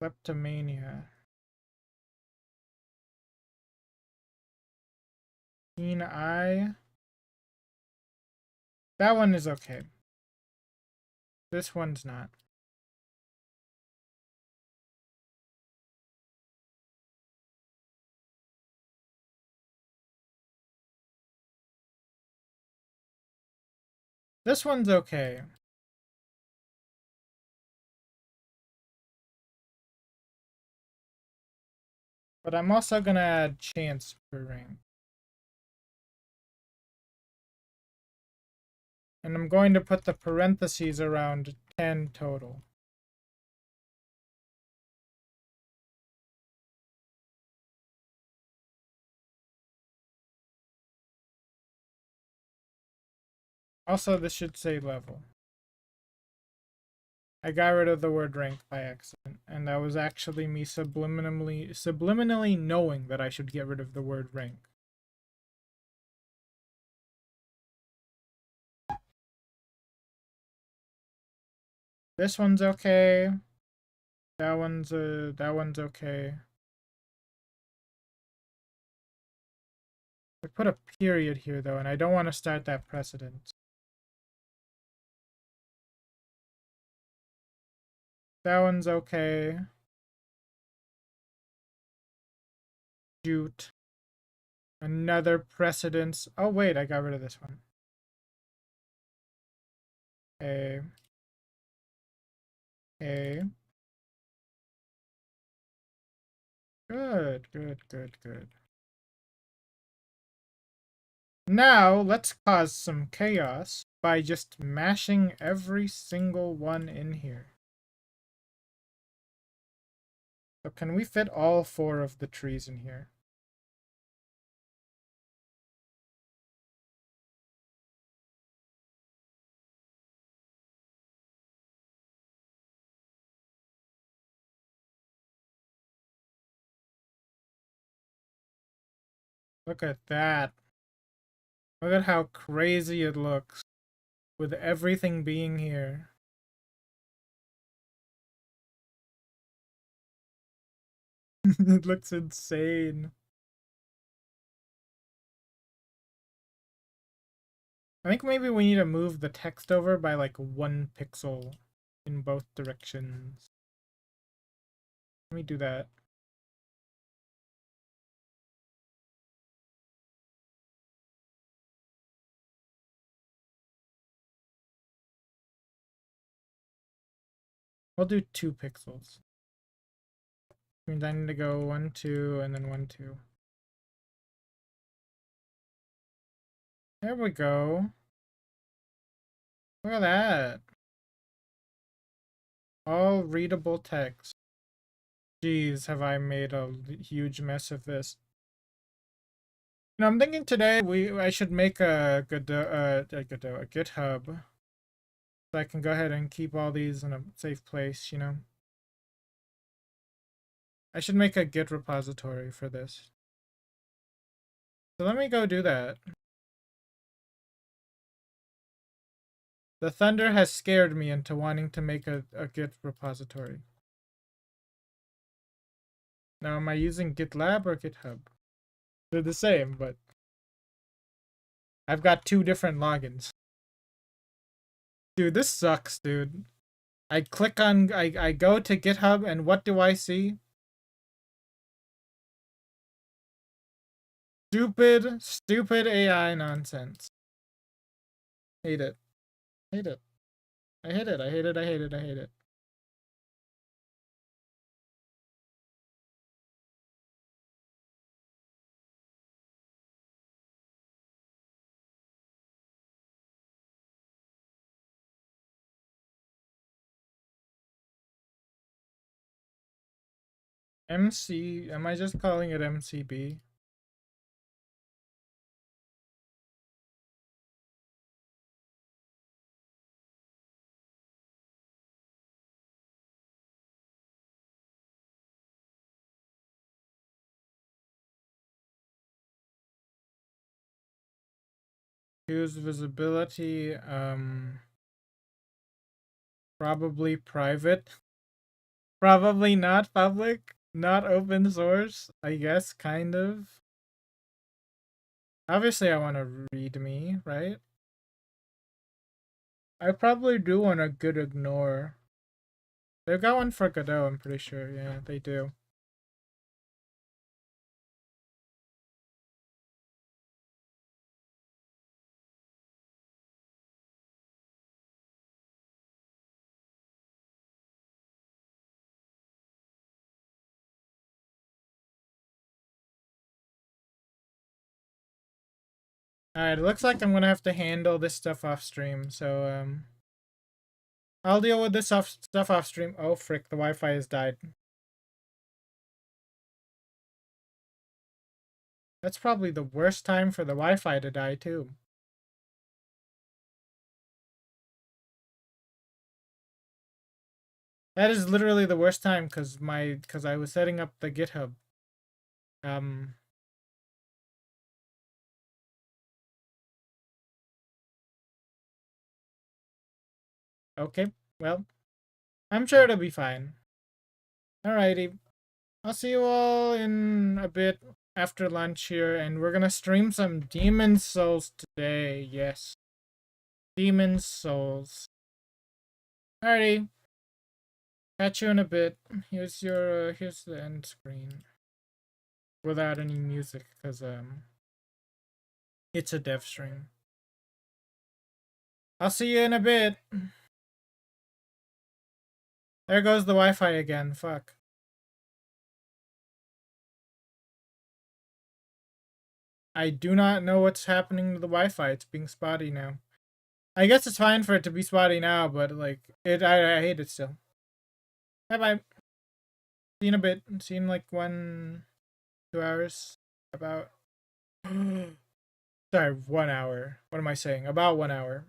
Kleptomania. Keen eye. That one is okay. This one's not. This one's okay. But I'm also gonna add chance per ring. And I'm going to put the parentheses around 10 total. Also, this should say level. I got rid of the word rank by accident, and that was actually me subliminally knowing that I should get rid of the word rank. This one's okay. That one's okay. I put a period here though, and I don't want to start that precedent. That one's okay. Jute. Another precedence. Oh wait, I got rid of this one. Okay. Okay. Good, good, good, good. Now, let's cause some chaos by just mashing every single one in here. So can we fit all 4 of the trees in here? Look at that. Look at how crazy it looks with everything being here. It looks insane. I think maybe we need to move the text over by like 1 pixel in both directions. Let me do that. We'll do 2 pixels. Which means I need to go 1, 2, and then 1, 2. There we go. Look at that. All readable text. Jeez, have I made a huge mess of this. You know, I'm thinking today I should make a GitHub. So I can go ahead and keep all these in a safe place, you know. I should make a Git repository for this. So let me go do that. The thunder has scared me into wanting to make a Git repository. Now, am I using GitLab or GitHub? They're the same, but I've got two different logins. Dude, this sucks, dude. I click on, I go to GitHub, and what do I see? Stupid AI nonsense. Hate it. Hate it. I hate it. I hate it. I hate it. I hate it. MC, am I just calling it MCB? Use visibility, probably private. Probably not public, not open source, I guess, kind of. Obviously, I want to read me, right? I probably do want a good ignore. They've got one for Godot, I'm pretty sure. Yeah, they do. Alright, it looks like I'm gonna have to handle this stuff off stream, so, I'll deal with this stuff off stream. Oh, frick, the Wi-Fi has died. That's probably the worst time for the Wi-Fi to die, too. That is literally the worst time, because I was setting up the GitHub. Okay, well, I'm sure it'll be fine. Alrighty. I'll see you all in a bit after lunch here, and we're gonna stream some Demon Souls today. Yes. Demon Souls. Alrighty. Catch you in a bit. Here's the end screen. Without any music, because, it's a dev stream. I'll see you in a bit. There goes the Wi-Fi again. Fuck. I do not know what's happening to the Wi-Fi. It's being spotty now. I guess it's fine for it to be spotty now, but like I hate it still. Bye bye. See you in a bit. See you in like 2 hours. About sorry, 1 hour. What am I saying? About 1 hour.